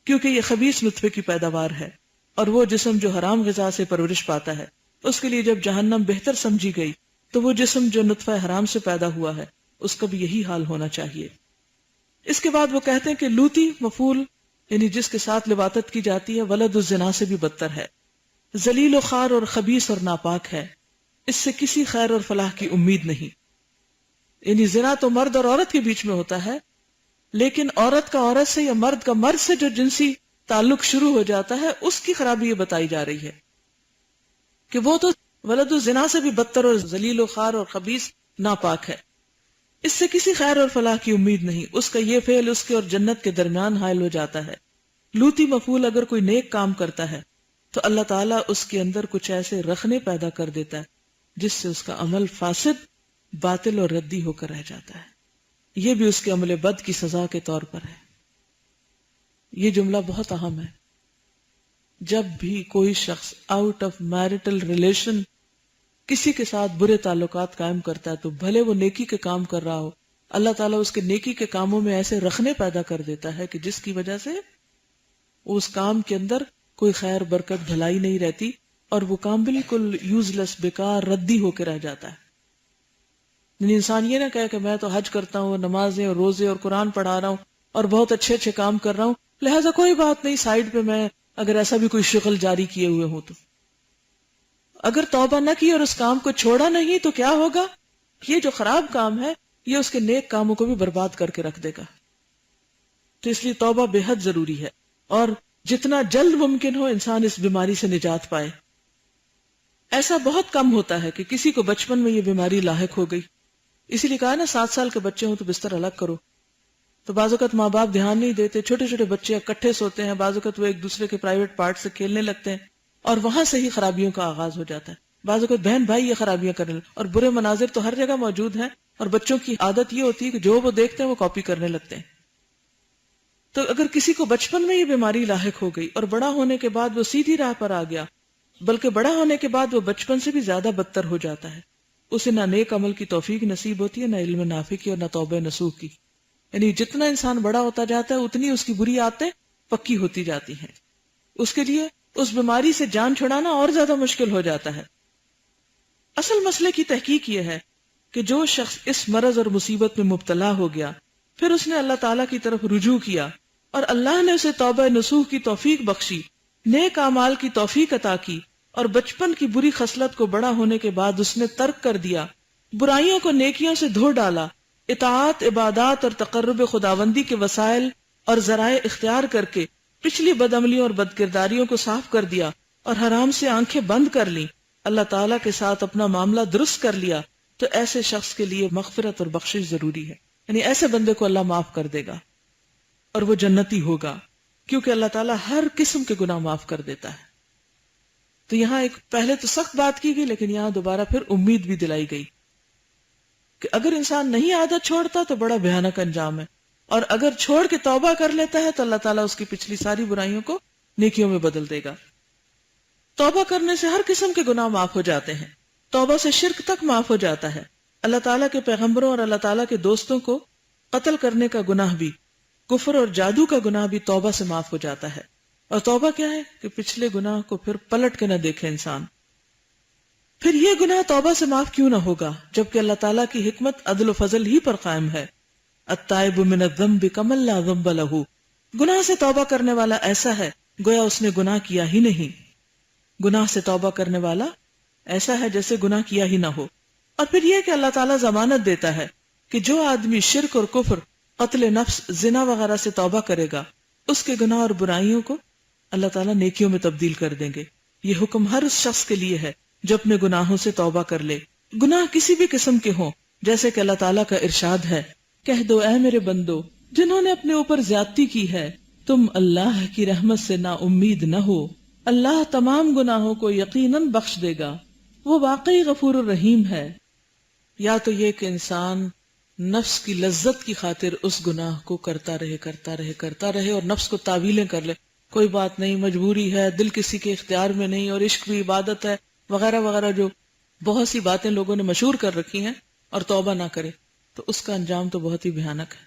کیونکہ یہ خبیث نطفے کی پیداوار ہے، اور وہ جسم جو حرام غذا سے پرورش پاتا ہے، اس کے لیے جب جہنم بہتر سمجھی گئی تو وہ جسم جو نطفہ حرام سے پیدا ہوا ہے اس کا بھی یہی حال ہونا چاہیے۔ اس کے بعد وہ کہتے ہیں کہ لوتی مفعول یعنی جس کے ساتھ لواطت کی جاتی ہے ولد الزنا سے بھی بدتر ہے، ذلیل و خوار اور خبیث اور ناپاک ہے، اس سے کسی خیر اور فلاح کی امید نہیں۔ یعنی زنا تو مرد اور عورت کے بیچ میں ہوتا ہے، لیکن عورت کا عورت سے یا مرد کا مرد سے جو جنسی تعلق شروع ہو جاتا ہے اس کی خرابی یہ بتائی جا رہی ہے کہ وہ تو ولد الزنا سے بھی بدتر اور ذلیل و خوار اور خبیث ناپاک ہے، اس سے کسی خیر اور فلاح کی امید نہیں، اس کا یہ فعل اس کے اور جنت کے درمیان حائل ہو جاتا ہے۔ لوتی مفعول اگر کوئی نیک کام کرتا ہے تو اللہ تعالیٰ اس کے اندر کچھ ایسے رخنے پیدا کر دیتا ہے جس سے اس کا عمل فاسد، باطل اور ردی ہو کر رہ جاتا ہے، یہ بھی اس کے عمل بد کی سزا کے طور پر ہے۔ یہ جملہ بہت اہم ہے۔ جب بھی کوئی شخص آؤٹ آف میرٹل ریلیشن کسی کے ساتھ برے تعلقات قائم کرتا ہے تو بھلے وہ نیکی کے کام کر رہا ہو، اللہ تعالیٰ اس کے نیکی کے کاموں میں ایسے رخنے پیدا کر دیتا ہے کہ جس کی وجہ سے اس کام کے اندر کوئی خیر برکت بھلائی نہیں رہتی، اور وہ کام بالکل یوز لیس، بیکار، ردی ہو کے رہ جاتا ہے۔ یعنی انسان یہ نہ کہے کہ میں تو حج کرتا ہوں، نمازیں اور روزے اور قرآن پڑھا رہا ہوں اور بہت اچھے اچھے کام کر رہا ہوں، لہٰذا کوئی بات نہیں، سائیڈ پہ میں اگر ایسا بھی کوئی شغل جاری کیے ہوئے ہوں تو اگر توبہ نہ کی اور اس کام کو چھوڑا نہیں تو کیا ہوگا؟ یہ جو خراب کام ہے یہ اس کے نیک کاموں کو بھی برباد کر کے رکھ دے گا۔ تو اس لیے توبہ بے حد ضروری ہے، اور جتنا جلد ممکن ہو انسان اس بیماری سے نجات پائے۔ ایسا بہت کم ہوتا ہے کہ کسی کو بچپن میں یہ بیماری لاحق ہو گئی، اسی لیے کہا نا 7 سال کے بچے ہوں تو بستر الگ کرو، تو بعض اوقات ماں باپ دھیان نہیں دیتے، چھوٹے چھوٹے بچے اکٹھے سوتے ہیں، بعض اوقات وہ ایک دوسرے کے پرائیویٹ پارٹ سے کھیلنے لگتے ہیں اور وہاں سے ہی خرابیوں کا آغاز ہو جاتا ہے۔ بعض اوقات بہن بھائی یہ خرابیاں کرنے لگتے ہیں، اور برے مناظر تو ہر جگہ موجود ہیں، اور بچوں کی عادت یہ ہوتی ہے کہ جو وہ دیکھتے ہیں وہ کاپی کرنے لگتے ہیں۔ تو اگر کسی کو بچپن میں یہ بیماری لاحق ہو گئی اور بڑا ہونے کے بعد وہ سیدھی راہ پر آ گیا، بلکہ بڑا ہونے کے بعد وہ بچپن سے بھی زیادہ بدتر ہو جاتا ہے، اسے نہ نیک عمل کی توفیق نصیب ہوتی ہے، نہ علم نافع کی اور نہ توبہ نصوح کی۔ یعنی جتنا انسان بڑا ہوتا جاتا ہے اتنی اس کی بری عادتیں پکی ہوتی جاتی ہیں، اس کے لیے اس بیماری سے جان چھڑانا اور زیادہ مشکل ہو جاتا ہے۔ اصل مسئلے کی تحقیق یہ ہے کہ جو شخص اس مرض اور مصیبت میں مبتلا ہو گیا، پھر اس نے اللہ تعالیٰ کی طرف رجوع کیا اور اللہ نے اسے توبہ نصوح کی توفیق بخشی، نیک اعمال کی توفیق عطا کی، اور بچپن کی بری خصلت کو بڑا ہونے کے بعد اس نے ترک کر دیا، برائیوں کو نیکیوں سے دھو ڈالا، اطاعت، عبادات اور تقرب خداوندی کے وسائل اور ذرائع اختیار کر کے پچھلی بدعملیوں اور بدکرداریوں کو صاف کر دیا اور حرام سے آنکھیں بند کر لیں، اللہ تعالیٰ کے ساتھ اپنا معاملہ درست کر لیا، تو ایسے شخص کے لیے مغفرت اور بخشش ضروری ہے۔ یعنی ایسے بندے کو اللہ معاف کر دے گا اور وہ جنتی ہوگا، کیونکہ اللہ تعالیٰ ہر قسم کے گناہ معاف کر دیتا ہے۔ تو یہاں ایک پہلے تو سخت بات کی گئی، لیکن یہاں دوبارہ پھر امید بھی دلائی گئی کہ اگر انسان نہیں عادت چھوڑتا تو بڑا بھیانک انجام ہے، اور اگر چھوڑ کے توبہ کر لیتا ہے تو اللہ تعالیٰ اس کی پچھلی ساری برائیوں کو نیکیوں میں بدل دے گا۔ توبہ کرنے سے ہر قسم کے گناہ معاف ہو جاتے ہیں، توبہ سے شرک تک معاف ہو جاتا ہے، اللہ تعالیٰ کے پیغمبروں اور اللہ تعالیٰ کے دوستوں کو قتل کرنے کا گناہ بھی، کفر اور جادو کا گناہ بھی توبہ سے معاف ہو جاتا ہے۔ اور توبہ کیا ہے کہ پچھلے گناہ کو پھر پلٹ کے نہ دیکھے انسان۔ پھر یہ گناہ توبہ سے معاف کیوں نہ ہوگا جبکہ اللہ تعالیٰ کی حکمت عدل و فضل ہی پر قائم ہے۔ التائب من الذنب کمن لا ذنب لہ، گناہ سے توبہ کرنے والا ایسا ہے گویا اس نے گناہ کیا ہی نہیں، گناہ سے توبہ کرنے والا ایسا ہے جیسے گناہ کیا ہی نہ ہو۔ اور پھر یہ کہ اللہ تعالیٰ ضمانت دیتا ہے کہ جو آدمی شرک اور کفر، قتل نفس، زنا وغیرہ سے توبہ کرے گا، اس کے گناہ اور برائیوں کو اللہ تعالیٰ نیکیوں میں تبدیل کر دیں گے. یہ حکم ہر اس شخص کے لیے ہے جو اپنے گناہوں سے توبہ کر لے، گناہ کسی بھی قسم کے ہوں، جیسے کہ اللہ تعالیٰ کا ارشاد ہے، کہہ دو اے میرے بندو جنہوں نے اپنے اوپر زیادتی کی ہے، تم اللہ کی رحمت سے نا امید نہ ہو، اللہ تمام گناہوں کو یقیناً بخش دے گا، وہ واقعی غفور الرحیم ہے. یا تو یہ کہ انسان نفس کی لذت کی خاطر اس گناہ کو کرتا رہے اور نفس کو تعویلیں کر لے، کوئی بات نہیں، مجبوری ہے، دل کسی کے اختیار میں نہیں، اور عشق بھی عبادت ہے وغیرہ وغیرہ، جو بہت سی باتیں لوگوں نے مشہور کر رکھی ہیں، اور توبہ نہ کرے تو اس کا انجام تو بہت ہی بھیانک ہے،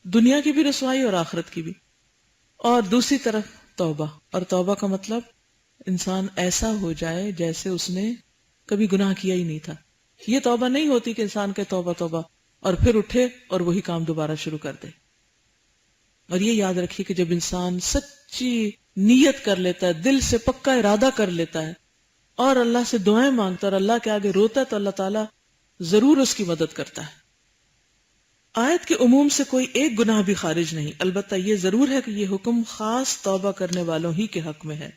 دنیا کی بھی رسوائی اور آخرت کی بھی. اور دوسری طرف توبہ، اور توبہ کا مطلب انسان ایسا ہو جائے جیسے اس نے کبھی گناہ کیا ہی نہیں تھا. یہ توبہ نہیں ہوتی کہ انسان کہ توبہ توبہ اور پھر اٹھے اور وہی کام دوبارہ شروع کر دے. اور یہ یاد رکھیے کہ جب انسان سچی نیت کر لیتا ہے، دل سے پکا ارادہ کر لیتا ہے اور اللہ سے دعائیں مانگتا ہے اور اللہ کے آگے روتا ہے، تو اللہ تعالیٰ ضرور اس کی مدد کرتا ہے. آیت کے عموم سے کوئی ایک گناہ بھی خارج نہیں، البتہ یہ ضرور ہے کہ یہ حکم خاص توبہ کرنے والوں ہی کے حق میں ہے.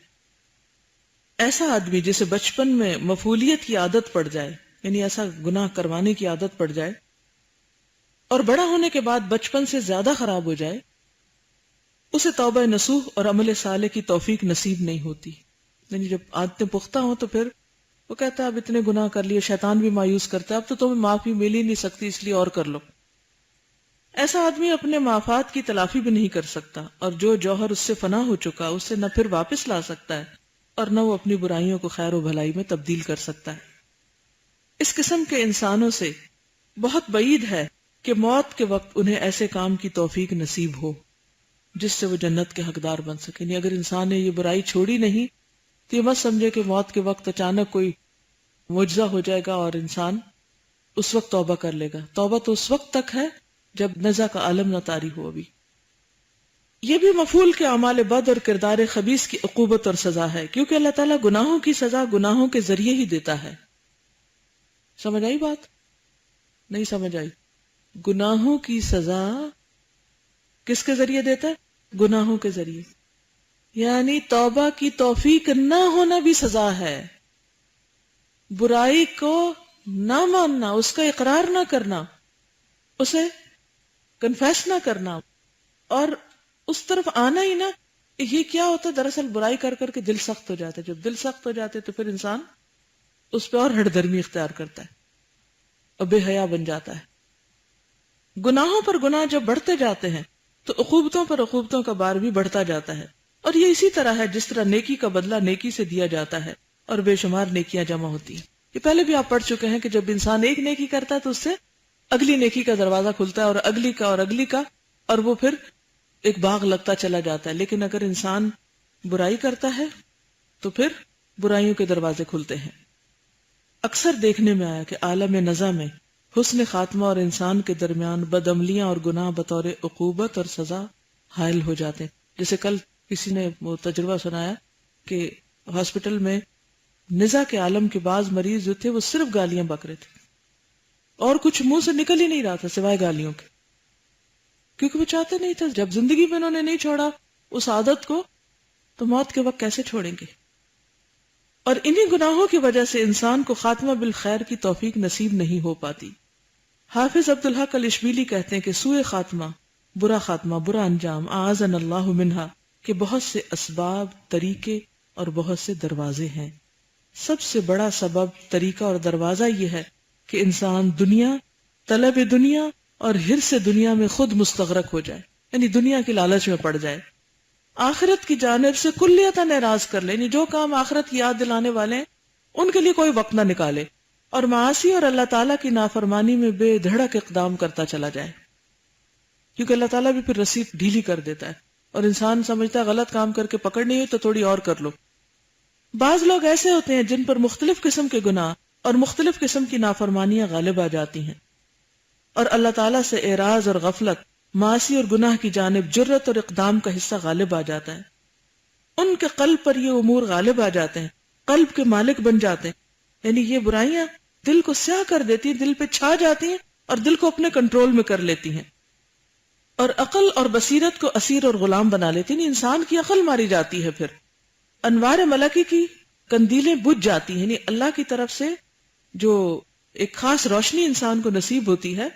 ایسا آدمی جسے بچپن میں مفعولیت کی عادت پڑ جائے، یعنی ایسا گناہ کروانے کی عادت پڑ جائے اور بڑا ہونے کے بعد بچپن سے زیادہ خراب ہو جائے، اسے توبہ نصوح اور عمل صالح کی توفیق نصیب نہیں ہوتی. یعنی جب عادتیں پختہ ہوں تو پھر وہ کہتا ہے اب اتنے گناہ کر لیے، شیطان بھی مایوس کرتا ہے، اب تو تمہیں معافی مل ہی نہیں سکتی، اس لیے اور کر لو. ایسا آدمی اپنے معافات کی تلافی بھی نہیں کر سکتا، اور جو جوہر اس سے فنا ہو چکا اسے نہ پھر واپس لا سکتا ہے اور نہ وہ اپنی برائیوں کو خیر و بھلائی میں تبدیل کر سکتا ہے. اس قسم کے انسانوں سے بہت بعید ہے کہ موت کے وقت انہیں ایسے کام کی توفیق نصیب ہو جس سے وہ جنت کے حقدار بن سکے. یعنی اگر انسان نے یہ برائی چھوڑی نہیں تو یہ مت سمجھے کہ موت کے وقت اچانک کوئی معجزہ ہو جائے گا اور انسان اس وقت توبہ کر لے گا. توبہ تو اس وقت تک ہے جب نزع کا عالم نہ طاری ہو. ابھی یہ بھی مفعول کے اعمال بد اور کردار خبیث کی عقوبت اور سزا ہے، کیونکہ اللہ تعالیٰ گناہوں کی سزا گناہوں کے ذریعے ہی دیتا ہے. سمجھ آئی بات؟ نہیں سمجھ آئی؟ گناہوں کی سزا کس کے ذریعے دیتا ہے؟ گناہوں کے ذریعے. یعنی توبہ کی توفیق نہ ہونا بھی سزا ہے، برائی کو نہ ماننا، اس کا اقرار نہ کرنا، اسے کنفیس نہ کرنا اور اس طرف آنا ہی نہ. یہ کیا ہوتا ہے؟ دراصل برائی کر کر کے دل سخت ہو جاتا ہے. جب دل سخت ہو جاتے تو پھر انسان اس پہ اور ہٹ درمی اختیار کرتا ہے اور بے حیا بن جاتا ہے. گناہوں پر گناہ جب بڑھتے جاتے ہیں تو عقوبتوں پر عقوبتوں کا بار بھی بڑھتا جاتا ہے. اور یہ اسی طرح ہے جس طرح نیکی کا بدلہ نیکی سے دیا جاتا ہے اور بے شمار نیکیاں جمع ہوتی ہیں. یہ پہلے بھی آپ پڑھ چکے ہیں کہ جب انسان ایک نیکی کرتا ہے تو اس سے اگلی نیکی کا دروازہ کھلتا ہے اور اگلی کا اور اگلی کا، اور وہ پھر ایک باغ لگتا چلا جاتا ہے. لیکن اگر انسان برائی کرتا ہے تو پھر برائیوں کے دروازے کھلتے ہیں. اکثر دیکھنے میں آیا کہ عالم نزع میں حسن خاتمہ اور انسان کے درمیان بدعملیاں اور گناہ بطور عقوبت اور سزا حائل ہو جاتے ہیں. جیسے کل کسی نے وہ تجربہ سنایا کہ ہاسپٹل میں نزع کے عالم کے بعض مریض جو تھے وہ صرف گالیاں بک رہے تھے اور کچھ منہ سے نکل ہی نہیں رہا تھا سوائے گالیوں کے، کیونکہ وہ چاہتے نہیں تھے جب زندگی میں انہوں نے نہیں چھوڑا اس عادت کو تو موت کے وقت کیسے چھوڑیں گے. اور انہی گناہوں کی وجہ سے انسان کو خاتمہ بالخیر کی توفیق نصیب نہیں ہو پاتی. حافظ عبدالحق الاشبیلی کہتے ہیں کہ سوء خاتمہ، برا انجام، اعاذنا اللہ منہا، کہ بہت سے اسباب، طریقے اور بہت سے دروازے ہیں. سب سے بڑا سبب، طریقہ اور دروازہ یہ ہے کہ انسان دنیا، طلب دنیا اور حرص دنیا میں خود مستغرق ہو جائے، یعنی دنیا کی لالچ میں پڑ جائے، آخرت کی جانب سے کلیتاً اعراض کر لے. یعنی جو کام آخرت کی یاد دلانے والے ہیں ان کے لیے کوئی وقت نہ نکالے اور معاصی اور اللہ تعالیٰ کی نافرمانی میں بے دھڑک اقدام کرتا چلا جائے، کیونکہ اللہ تعالیٰ بھی پھر رسی ڈھیلی کر دیتا ہے اور انسان سمجھتا ہے غلط کام کر کے پکڑ نہیں ہوئی تو تھوڑی اور کر لو. بعض لوگ ایسے ہوتے ہیں جن پر مختلف قسم کے گناہ اور مختلف قسم کی نافرمانیاں غالب آ جاتی ہیں اور اللہ تعالیٰ سے اعراض اور غفلت، معاصی اور گناہ کی جانب جرت اور اقدام کا حصہ غالب آ جاتا ہے. ان کے قلب پر یہ امور غالب آ جاتے ہیں، قلب کے مالک بن جاتے ہیں. یعنی یہ برائیاں دل کو سیاہ کر دیتی ہیں، دل پہ چھا جاتی ہیں اور دل کو اپنے کنٹرول میں کر لیتی ہیں اور عقل اور بصیرت کو اسیر اور غلام بنا لیتی ہیں. انسان کی عقل ماری جاتی ہے پھر انوار ملکی کی کندیلیں بجھ جاتی ہیں، یعنی اللہ کی طرف سے جو ایک خاص روشنی انسان کو نصیب ہوتی ہے.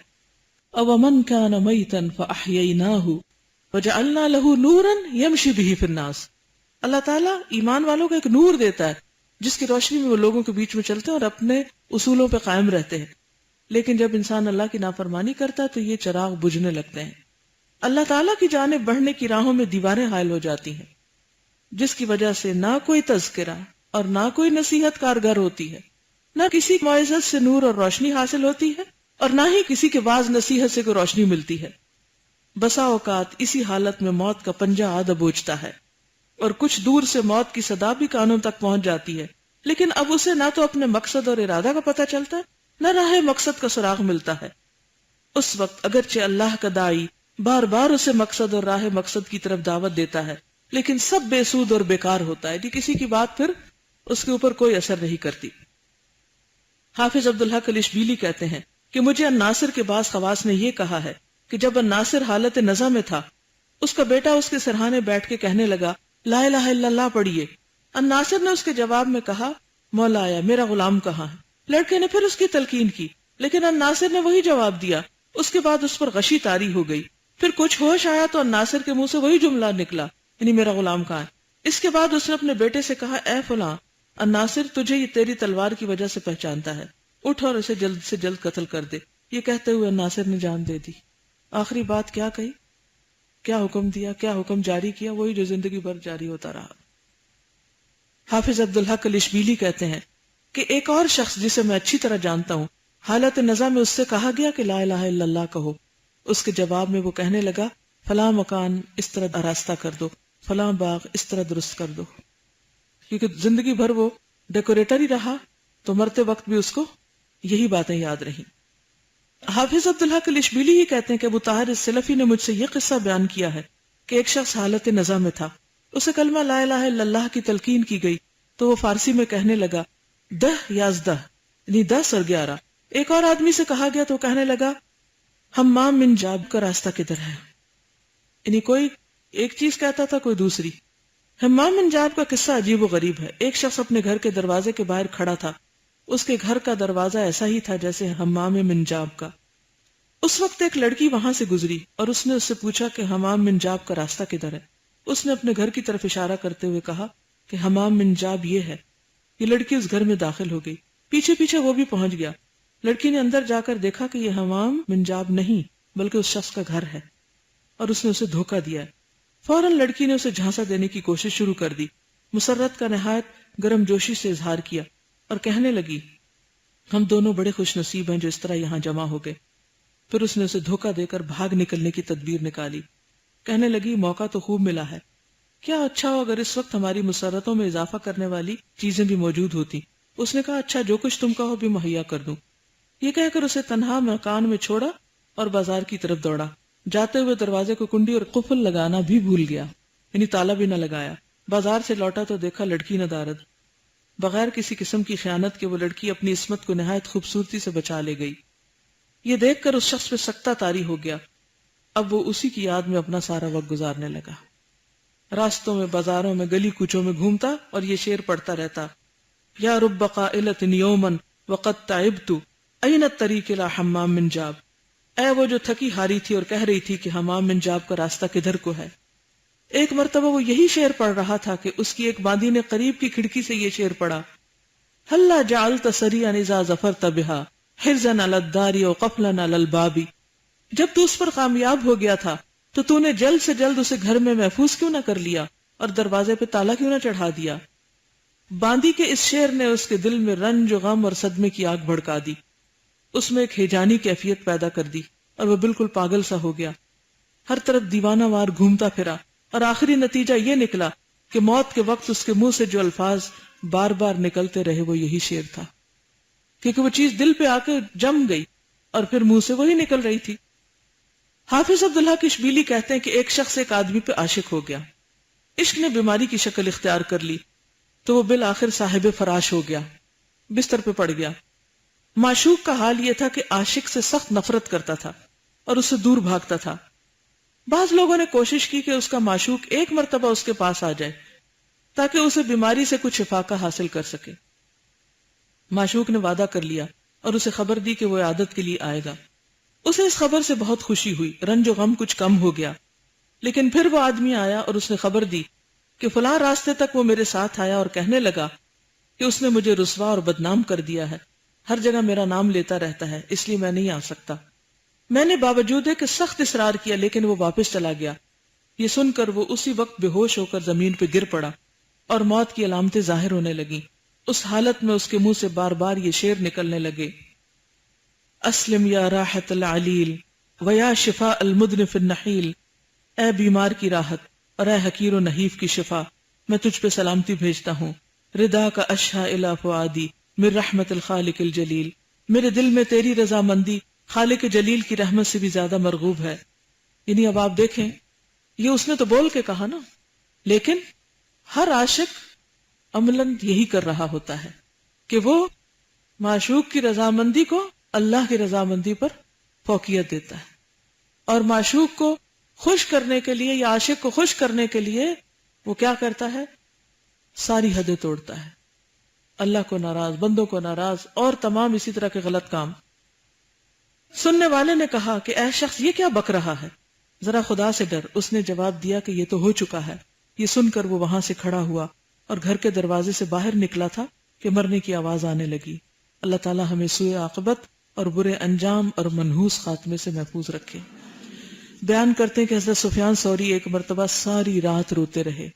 اومن کان میتا فاحییناہ وجعلنا لہ نورا یمشی بہ فی الناس. اللہ تعالیٰ ایمان والوں کو ایک نور دیتا ہے جس کی روشنی میں وہ لوگوں کے بیچ میں چلتے ہیں اور اپنے اصولوں پہ قائم رہتے ہیں. لیکن جب انسان اللہ کی نافرمانی کرتا ہے تو یہ چراغ بجھنے لگتے ہیں. اللہ تعالیٰ کی جانب بڑھنے کی راہوں میں دیواریں حائل ہو جاتی ہیں، جس کی وجہ سے نہ کوئی تذکرہ اور نہ کوئی نصیحت کارگر ہوتی ہے، نہ کسی معزت سے نور اور روشنی حاصل ہوتی ہے، اور نہ ہی کسی کے باز نصیحت سے کوئی روشنی ملتی ہے. بسا اوقات اسی حالت میں موت کا پنجہ آ دبوچتا ہے اور کچھ دور سے موت کی صدا بھی کانوں تک پہنچ جاتی ہے، لیکن اب اسے نہ تو اپنے مقصد اور ارادہ کا پتہ چلتا ہے، نہ راہ مقصد کا سراغ ملتا ہے. اس وقت اگرچہ اللہ کا داعی بار بار اسے مقصد اور راہ مقصد کی طرف دعوت دیتا ہے، لیکن سب بے سود اور بیکار ہوتا ہے، کسی کی بات پھر اس کے اوپر کوئی اثر نہیں کرتی. حافظ عبدالحق الاشبیلی کہتے ہیں کہ مجھے الناصر کے بعض خواص نے یہ کہا ہے کہ جب الناصر حالت نزع میں تھا، اس کا بیٹا اس کے سرہانے بیٹھ کے کہنے لگا لا الہ الا اللہ پڑھیے. الناصر نے اس کے جواب میں کہا مولا آیا میرا غلام کہاں ہے. لڑکے نے پھر اس کی تلقین کی، لیکن الناصر نے وہی جواب دیا. اس کے بعد اس پر غشی طاری ہو گئی. پھر کچھ ہوش آیا تو الناصر کے منہ سے وہی جملہ نکلا، یعنی میرا غلام کہاں ہے. اس کے بعد اس نے اپنے بیٹے سے کہا اے فلاں، الناصر تجھے یہ تیری تلوار کی وجہ سے پہچانتا ہے، اٹھ اور اسے جلد سے جلد قتل کر دے. یہ کہتے ہوئے الناصر نے جان دے دی. آخری بات کیا کہی، کیا حکم دیا، کیا حکم جاری کیا، وہی جو زندگی بھر جاری ہوتا رہا. حافظ عبدالحق الاشبیلی کہتے ہیں کہ ایک اور شخص جسے میں اچھی طرح جانتا ہوں، حالت نزع میں اس سے کہا گیا کہ لا الہ الا اللہ کہو. اس کے جواب میں وہ کہنے لگا فلاں مکان اس طرح آراستہ کر دو، فلاں باغ اس طرح درست کر دو. کیونکہ زندگی بھر وہ ڈیکوریٹر ہی رہا تو مرتے وقت بھی اس کو یہی باتیں یاد رہیں. حافظ عبدالحق الاشبیلی ہی کہتے ہیں کہ ابو طاہر السلفی نے مجھ سے یہ قصہ بیان کیا ہے کہ ایک شخص حالت نزع میں تھا، اسے کلمہ لا الہ الا اللہ کی تلقین کی گئی تو وہ فارسی میں کہنے لگا 10 یعنی 10 اور 11. ایک اور آدمی سے کہا گیا تو وہ کہنے لگا حمام من جاب کا راستہ کدھر ہے، یعنی کوئی ایک چیز کہتا تھا کوئی دوسری. حمام من جاب کا قصہ عجیب و غریب ہے. ایک شخص اپنے گھر کے دروازے کے باہر کھڑا تھا، اس کے گھر کا دروازہ ایسا ہی تھا جیسے حمام من جاب کا. اس وقت ایک لڑکی وہاں سے گزری اور اس نے اس سے پوچھا کہ حمام من جاب کا راستہ کدھر ہے. اس نے اپنے گھر کی طرف اشارہ کرتے ہوئے کہا کہ حمام من جاب یہ ہے. یہ لڑکی اس گھر میں داخل ہو گئی، پیچھے پیچھے وہ بھی پہنچ گیا. لڑکی نے اندر جا کر دیکھا کہ یہ حمام من جاب نہیں بلکہ اس شخص کا گھر ہے اور اس نے اسے دھوکہ دیا ہے. فوراً لڑکی نے اسے جھانسا دینے کی کوشش شروع کر دی. مسرت کا نہایت گرم جوشی سے اظہار کیا اور کہنے لگی ہم دونوں بڑے خوش نصیب ہیں جو اس طرح یہاں جمع ہو گئے. پھر اس نے اسے دھوکہ دے کر بھاگ نکلنے کی تدبیر نکالی. کہنے لگی موقع تو خوب ملا ہے، کیا اچھا ہو اگر اس وقت ہماری مسرتوں میں اضافہ کرنے والی چیزیں بھی موجود ہوتی. اس نے کہا اچھا جو کچھ تم کہو بھی مہیا کر دوں. یہ کہہ کر اسے تنہا مکان میں چھوڑا اور بازار کی طرف دوڑا. جاتے ہوئے دروازے کو کنڈی اور قفل لگانا بھی بھول گیا، یعنی تالا بھی نہ لگایا. بازار سے لوٹا تو دیکھا لڑکی ندارد. بغیر کسی قسم کی خیانت کے وہ لڑکی اپنی عصمت کو نہایت خوبصورتی سے بچا لے گئی. یہ دیکھ کر اس شخص پہ سکتہ طاری ہو گیا. اب وہ اسی کی یاد میں اپنا سارا وقت گزارنے لگا. راستوں میں، بازاروں میں، گلی کوچوں میں گھومتا اور یہ شعر پڑھتا رہتا یا رب قائلۃ یوما وقد تعبت این الطریق الی حمام من جاب. اے وہ جو تھکی ہاری تھی اور کہہ رہی تھی کہ حمام من جاب کا راستہ کدھر کو ہے. ایک مرتبہ وہ یہی شعر پڑھ رہا تھا کہ اس کی ایک باندی نے قریب کی کھڑکی سے یہ شعر پڑھا ہلا جعلت سریعا اذا ظفرت بها حرزا علی الدار وقفلا علی الباب. جب تو اس پر کامیاب ہو گیا تھا تو تو نے جلد سے جلد اسے گھر میں محفوظ کیوں نہ کر لیا اور دروازے پہ تالا کیوں نہ چڑھا دیا. باندی کے اس شعر نے اس کے دل میں رنج و غم اور صدمے کی آگ بھڑکا دی. اس میں ایک ہیجانی کیفیت پیدا کر دی اور وہ بالکل پاگل سا ہو گیا. ہر طرف دیوانہ وار گھومتا پھرا اور آخری نتیجہ یہ نکلا کہ موت کے وقت اس کے منہ سے جو الفاظ بار بار نکلتے رہے وہ یہی شعر تھا، کیونکہ وہ چیز دل پہ آ کے جم گئی اور پھر منہ سے وہی نکل رہی تھی. حافظ عبدالحق اشبیلی کہتے ہیں کہ ایک شخص ایک آدمی پہ عاشق ہو گیا. عشق نے بیماری کی شکل اختیار کر لی تو وہ بالآخر صاحب فراش ہو گیا، بستر پہ پڑ گیا. معشوق کا حال یہ تھا کہ عاشق سے سخت نفرت کرتا تھا اور اس سے دور بھاگتا تھا. بعض لوگوں نے کوشش کی کہ اس کا معشوق ایک مرتبہ اس کے پاس آ جائے، تاکہ اسے بیماری سے کچھ افاقہ حاصل کر سکے۔ معشوق نے وعدہ کر لیا اور اسے خبر دی کہ وہ عیادت کے لیے آئے گا۔ اسے اس خبر سے بہت خوشی ہوئی، رنج و غم کچھ کم ہو گیا۔ لیکن پھر وہ آدمی آیا اور اس نے خبر دی کہ فلاں راستے تک وہ میرے ساتھ آیا اور کہنے لگا کہ اس نے مجھے رسوا اور بدنام کر دیا ہے، ہر جگہ میرا نام لیتا رہتا ہے، اس لیے میں نہیں آ سکتا۔ میں نے باوجود کہ سخت اصرار کیا لیکن وہ واپس چلا گیا۔ یہ سن کر وہ اسی وقت بے ہوش ہو کر زمین پہ گر پڑا اور موت کی علامتیں ظاہر ہونے لگیں۔ اس حالت میں اس کے منہ سے بار بار یہ شعر نکلنے لگے: اسلم یا راحت العلیل ویا شفاء المدنف النحیل، اے بیمار کی راحت اور اے حقیر و نحیف کی شفا، میں تجھ پہ سلامتی بھیجتا ہوں۔ ردا کا اشہا الی فؤادی من رحمت الخالق الجلیل، میرے دل میں تیری رضامندی خالق جلیل کی رحمت سے بھی زیادہ مرغوب ہے۔ یعنی اب آپ دیکھیں، یہ اس نے تو بول کے کہا نا، لیکن ہر عاشق عملاً یہی کر رہا ہوتا ہے کہ وہ معشوق کی رضامندی کو اللہ کی رضامندی پر فوقیت دیتا ہے، اور معشوق کو خوش کرنے کے لیے یا عاشق کو خوش کرنے کے لیے وہ کیا کرتا ہے؟ ساری حدیں توڑتا ہے، اللہ کو ناراض، بندوں کو ناراض، اور تمام اسی طرح کے غلط کام۔ سننے والے نے کہا کہ اے شخص، یہ کیا بک رہا ہے؟ ذرا خدا سے ڈر۔ اس نے جواب دیا کہ یہ تو ہو چکا ہے۔ یہ سن کر وہ وہاں سے کھڑا ہوا اور گھر کے دروازے سے باہر نکلا تھا کہ مرنے کی آواز آنے لگی۔ اللہ تعالی ہمیں سوء عاقبت اور برے انجام اور منحوس خاتمے سے محفوظ رکھے۔ بیان کرتے ہیں کہ حضرت سفیان ثوری ایک مرتبہ ساری رات روتے رہے۔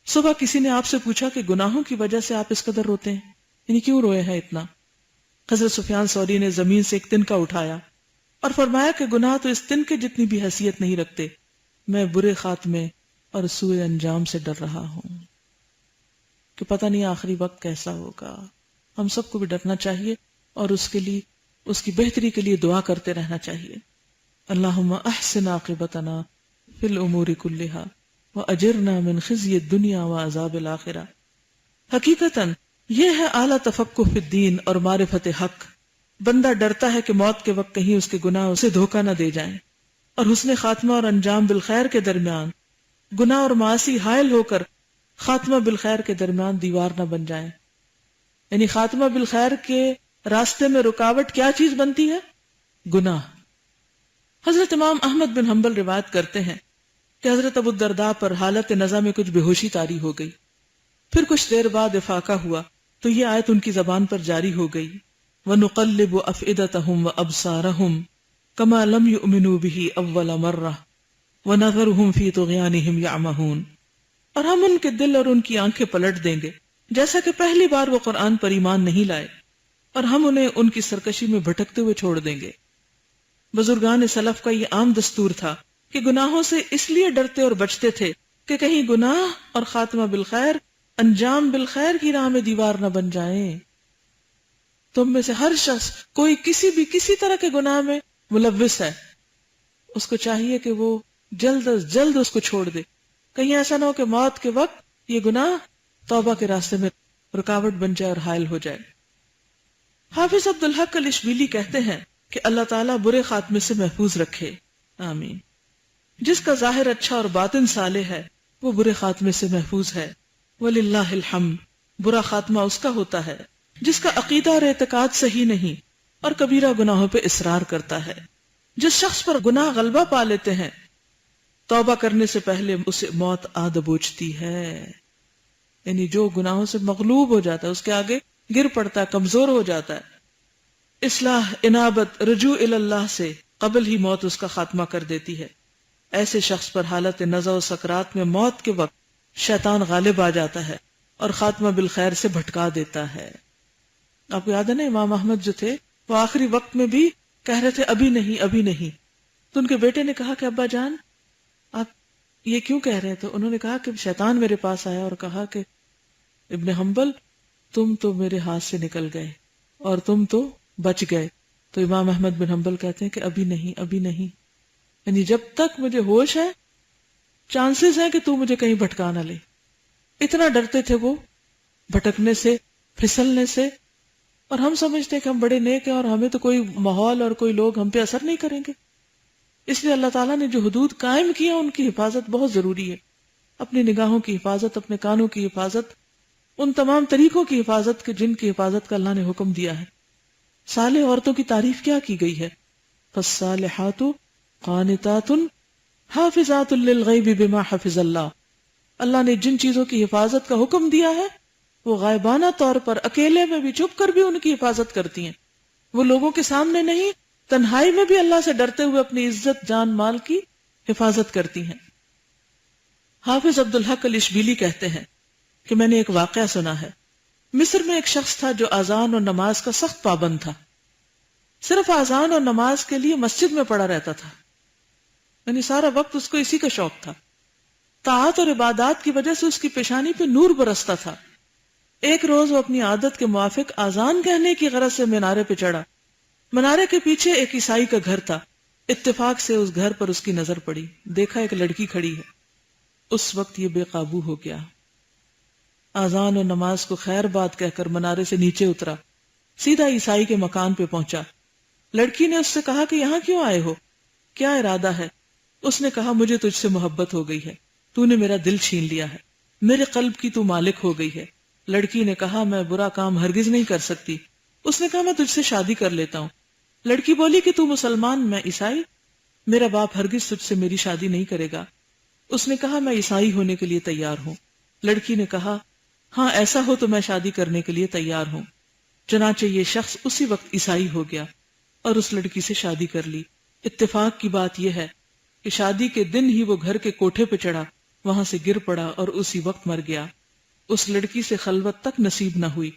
صبح کسی نے آپ سے پوچھا کہ گناہوں کی وجہ سے آپ اس قدر روتے ہیں، یعنی کیوں روئے ہیں اتنا؟ حضرت سفیان ثوری نے زمین سے ایک تنکا اٹھایا اور فرمایا کہ گناہ تو اس تنکے جتنی بھی حیثیت نہیں رکھتے، میں برے خاتمے اور سوء انجام سے ڈر رہا ہوں کہ پتہ نہیں آخری وقت کیسا ہوگا۔ ہم سب کو بھی ڈرنا چاہیے اور اس کے لیے، اس کی بہتری کے لیے دعا کرتے رہنا چاہیے۔ اللہم احسن عاقبتنا فی الامور کلہا واجرنا من خزی الدنیا وعذاب الآخرہ۔ حقیقتاً یہ ہے اعلیٰ تفقہ فی الدین اور معرفت حق۔ بندہ ڈرتا ہے کہ موت کے وقت کہیں اس کے گناہ اسے دھوکہ نہ دے جائیں، اور حسن خاتمہ اور انجام بالخیر کے درمیان گناہ اور معاصی حائل ہو کر خاتمہ بالخیر کے درمیان دیوار نہ بن جائیں۔ یعنی خاتمہ بالخیر کے راستے میں رکاوٹ کیا چیز بنتی ہے؟ گناہ۔ حضرت امام احمد بن حنبل روایت کرتے ہیں کہ حضرت ابو الدرداء پر حالت نزع میں کچھ بے ہوشی طاری ہو گئی، پھر کچھ دیر بعد افاقہ ہوا تو یہ آیت ان کی زبان پر جاری ہو گئی: وَنُقَلِّبُ أَفْئِدَتَهُمْ وَأَبْصَارَهُمْ كَمَا لَمْ يُؤْمِنُوا بِهِ أَوَّلَ مَرَّةٍ وَنَذَرُهُمْ فِي طُغْيَانِهِمْ يَعْمَهُونَ، اور ہم ان کے دل اور ان کی آنکھیں پلٹ دیں گے جیسا کہ پہلی بار وہ قرآن پر ایمان نہیں لائے، اور ہم انہیں ان کی سرکشی میں بھٹکتے ہوئے چھوڑ دیں گے۔ بزرگان سلف کا یہ عام دستور تھا کہ گناہوں سے اس لیے ڈرتے اور بچتے تھے کہ کہیں گناہ اور خاتمہ بالخیر، انجام بالخیر کی راہ میں دیوار نہ بن جائیں۔ تم میں سے ہر شخص کوئی کسی طرح کے گناہ میں ملوث ہے، اس کو چاہیے کہ وہ جلد از جلد اس کو چھوڑ دے، کہیں ایسا نہ ہو کہ موت کے وقت یہ گناہ توبہ کے راستے میں رکاوٹ بن جائے اور حائل ہو جائے۔ حافظ عبدالحق الاشبیلی کہتے ہیں کہ اللہ تعالیٰ برے خاتمے سے محفوظ رکھے، آمین۔ جس کا ظاہر اچھا اور باطن صالح ہے وہ برے خاتمے سے محفوظ ہے، وَلِلَّهِ الْحَمْدُ۔ برا خاتمہ اس کا ہوتا ہے جس کا عقیدہ اور اعتقاد صحیح نہیں اور کبیرہ گناہوں پہ اصرار کرتا ہے۔ جس شخص پر گناہ غلبہ پا لیتے ہیں، توبہ کرنے سے پہلے اسے موت آ دبوچتی ہے، یعنی جو گناہوں سے مغلوب ہو جاتا ہے، اس کے آگے گر پڑتا ہے، کمزور ہو جاتا ہے، اصلاح، انابت، رجوع اللہ سے قبل ہی موت اس کا خاتمہ کر دیتی ہے۔ ایسے شخص پر حالت نزع و سکرات میں موت کے وقت شیطان غالب آ جاتا ہے اور خاتمہ بالخیر سے بھٹکا دیتا ہے۔ آپ کو یاد ہے نا، امام احمد جو تھے وہ آخری وقت میں بھی کہہ رہے تھے ابھی نہیں ابھی نہیں، تو ان کے بیٹے نے کہا کہ ابا جان آپ یہ کیوں کہہ رہے؟ تو انہوں نے کہا کہ شیطان میرے پاس آیا اور کہا کہ ابن حنبل تم تو میرے ہاتھ سے نکل گئے اور تم تو بچ گئے۔ تو امام احمد بن حنبل کہتے ہیں کہ ابھی نہیں ابھی نہیں، یعنی جب تک مجھے ہوش ہے چانسز ہیں کہ تو مجھے کہیں بھٹکا نہ لے۔ اتنا ڈرتے تھے وہ بھٹکنے سے، پھسلنے سے، اور ہم سمجھتے کہ ہم بڑے نیک ہیں اور ہمیں تو کوئی ماحول اور کوئی لوگ ہم پہ اثر نہیں کریں گے۔ اس لیے اللہ تعالیٰ نے جو حدود قائم کیا ان کی حفاظت بہت ضروری ہے۔ اپنی نگاہوں کی حفاظت، اپنے کانوں کی حفاظت، ان تمام طریقوں کی حفاظت کے جن کی حفاظت کا اللہ نے حکم دیا ہے۔ صالح عورتوں کی تعریف کیا کی گئی ہے؟ فالصالحات قانتات حافظات للغیب بما حفظ اللہ۔ اللہ نے جن چیزوں کی حفاظت کا حکم دیا ہے وہ غائبانہ طور پر اکیلے میں بھی چھپ کر بھی ان کی حفاظت کرتی ہیں، وہ لوگوں کے سامنے نہیں، تنہائی میں بھی اللہ سے ڈرتے ہوئے اپنی عزت جان مال کی حفاظت کرتی ہیں۔ حافظ عبدالحق الاشبیلی کہتے ہیں کہ میں نے ایک واقعہ سنا ہے۔ مصر میں ایک شخص تھا جو اذان اور نماز کا سخت پابند تھا، صرف اذان اور نماز کے لیے مسجد میں پڑا رہتا تھا، یعنی سارا وقت اس کو اسی کا شوق تھا۔ طاعت اور عبادات کی وجہ سے اس کی پیشانی پہ نور برستا تھا۔ ایک روز وہ اپنی عادت کے موافق اذان کہنے کی غرض سے مینارے پہ چڑھا۔ منارے کے پیچھے ایک عیسائی کا گھر تھا۔ اتفاق سے اس گھر پر اس کی نظر پڑی، دیکھا ایک لڑکی کھڑی ہے۔ اس وقت یہ بے قابو ہو گیا، اذان اور نماز کو خیر بات کہہ کر منارے سے نیچے اترا، سیدھا عیسائی کے مکان پہ پہنچا۔ لڑکی نے اس سے کہا کہ یہاں کیوں آئے ہو، کیا ارادہ ہے؟ اس نے کہا مجھے تجھ سے محبت ہو گئی ہے، تو نے میرا دل چھین لیا ہے، میرے قلب کی تو مالک ہو گئی ہے۔ لڑکی نے کہا میں برا کام ہرگز نہیں کر سکتی۔ اس نے کہا میں تجھ سے شادی کر لیتا ہوں۔ لڑکی بولی کہ تو مسلمان، میں عیسائی، میرا باپ ہرگز تجھ سے میری شادی نہیں کرے گا۔ اس نے کہا میں عیسائی ہونے کے لیے تیار ہوں۔ لڑکی نے کہا ہاں ایسا ہو تو میں شادی کرنے کے لیے تیار ہوں۔ چنانچہ یہ شخص اسی وقت عیسائی ہو گیا اور اس لڑکی سے شادی کر لی۔ اتفاق کی بات یہ ہے کہ شادی کے دن ہی وہ گھر کے کوٹھے پہ چڑھا، وہاں سے گر پڑا اور اسی وقت مر گیا۔ اس لڑکی سے خلوت تک نصیب نہ ہوئی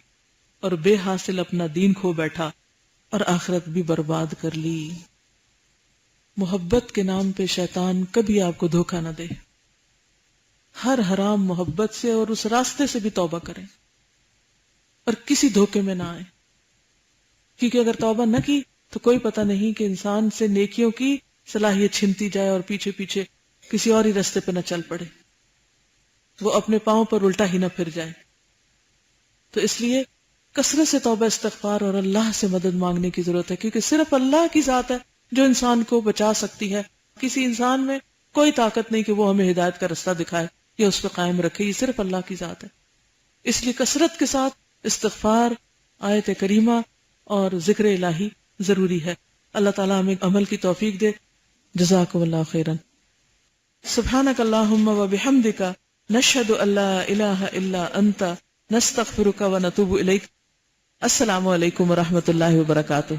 اور بے حاصل اپنا دین کھو بیٹھا اور آخرت بھی برباد کر لی۔ محبت کے نام پہ شیطان کبھی آپ کو دھوکہ نہ دے۔ ہر حرام محبت سے اور اس راستے سے بھی توبہ کریں اور کسی دھوکے میں نہ آئیں، کیونکہ اگر توبہ نہ کی تو کوئی پتہ نہیں کہ انسان سے نیکیوں کی صلاحیت چھنتی جائے اور پیچھے پیچھے کسی اور ہی راستے پہ نہ چل پڑے، وہ اپنے پاؤں پر الٹا ہی نہ پھر جائے۔ تو اس لیے کثرت سے توبہ استغفار اور اللہ سے مدد مانگنے کی ضرورت ہے، کیونکہ صرف اللہ کی ذات ہے جو انسان کو بچا سکتی ہے۔ کسی انسان میں کوئی طاقت نہیں کہ وہ ہمیں ہدایت کا رستہ دکھائے یا اس پہ قائم رکھے، یہ صرف اللہ کی ذات ہے۔ اس لیے کثرت کے ساتھ استغفار، آیت کریمہ اور ذکر الہی ضروری ہے۔ اللہ تعالیٰ ہمیں عمل کی توفیق دے۔ جزاکم اللہ خیرا۔ سبحانک اللہم و بحمدک، نشہد ان لا الہ الا انت، نستغفرک و نتوب الیک۔ السلام علیکم و رحمۃ اللہ وبرکاتہ۔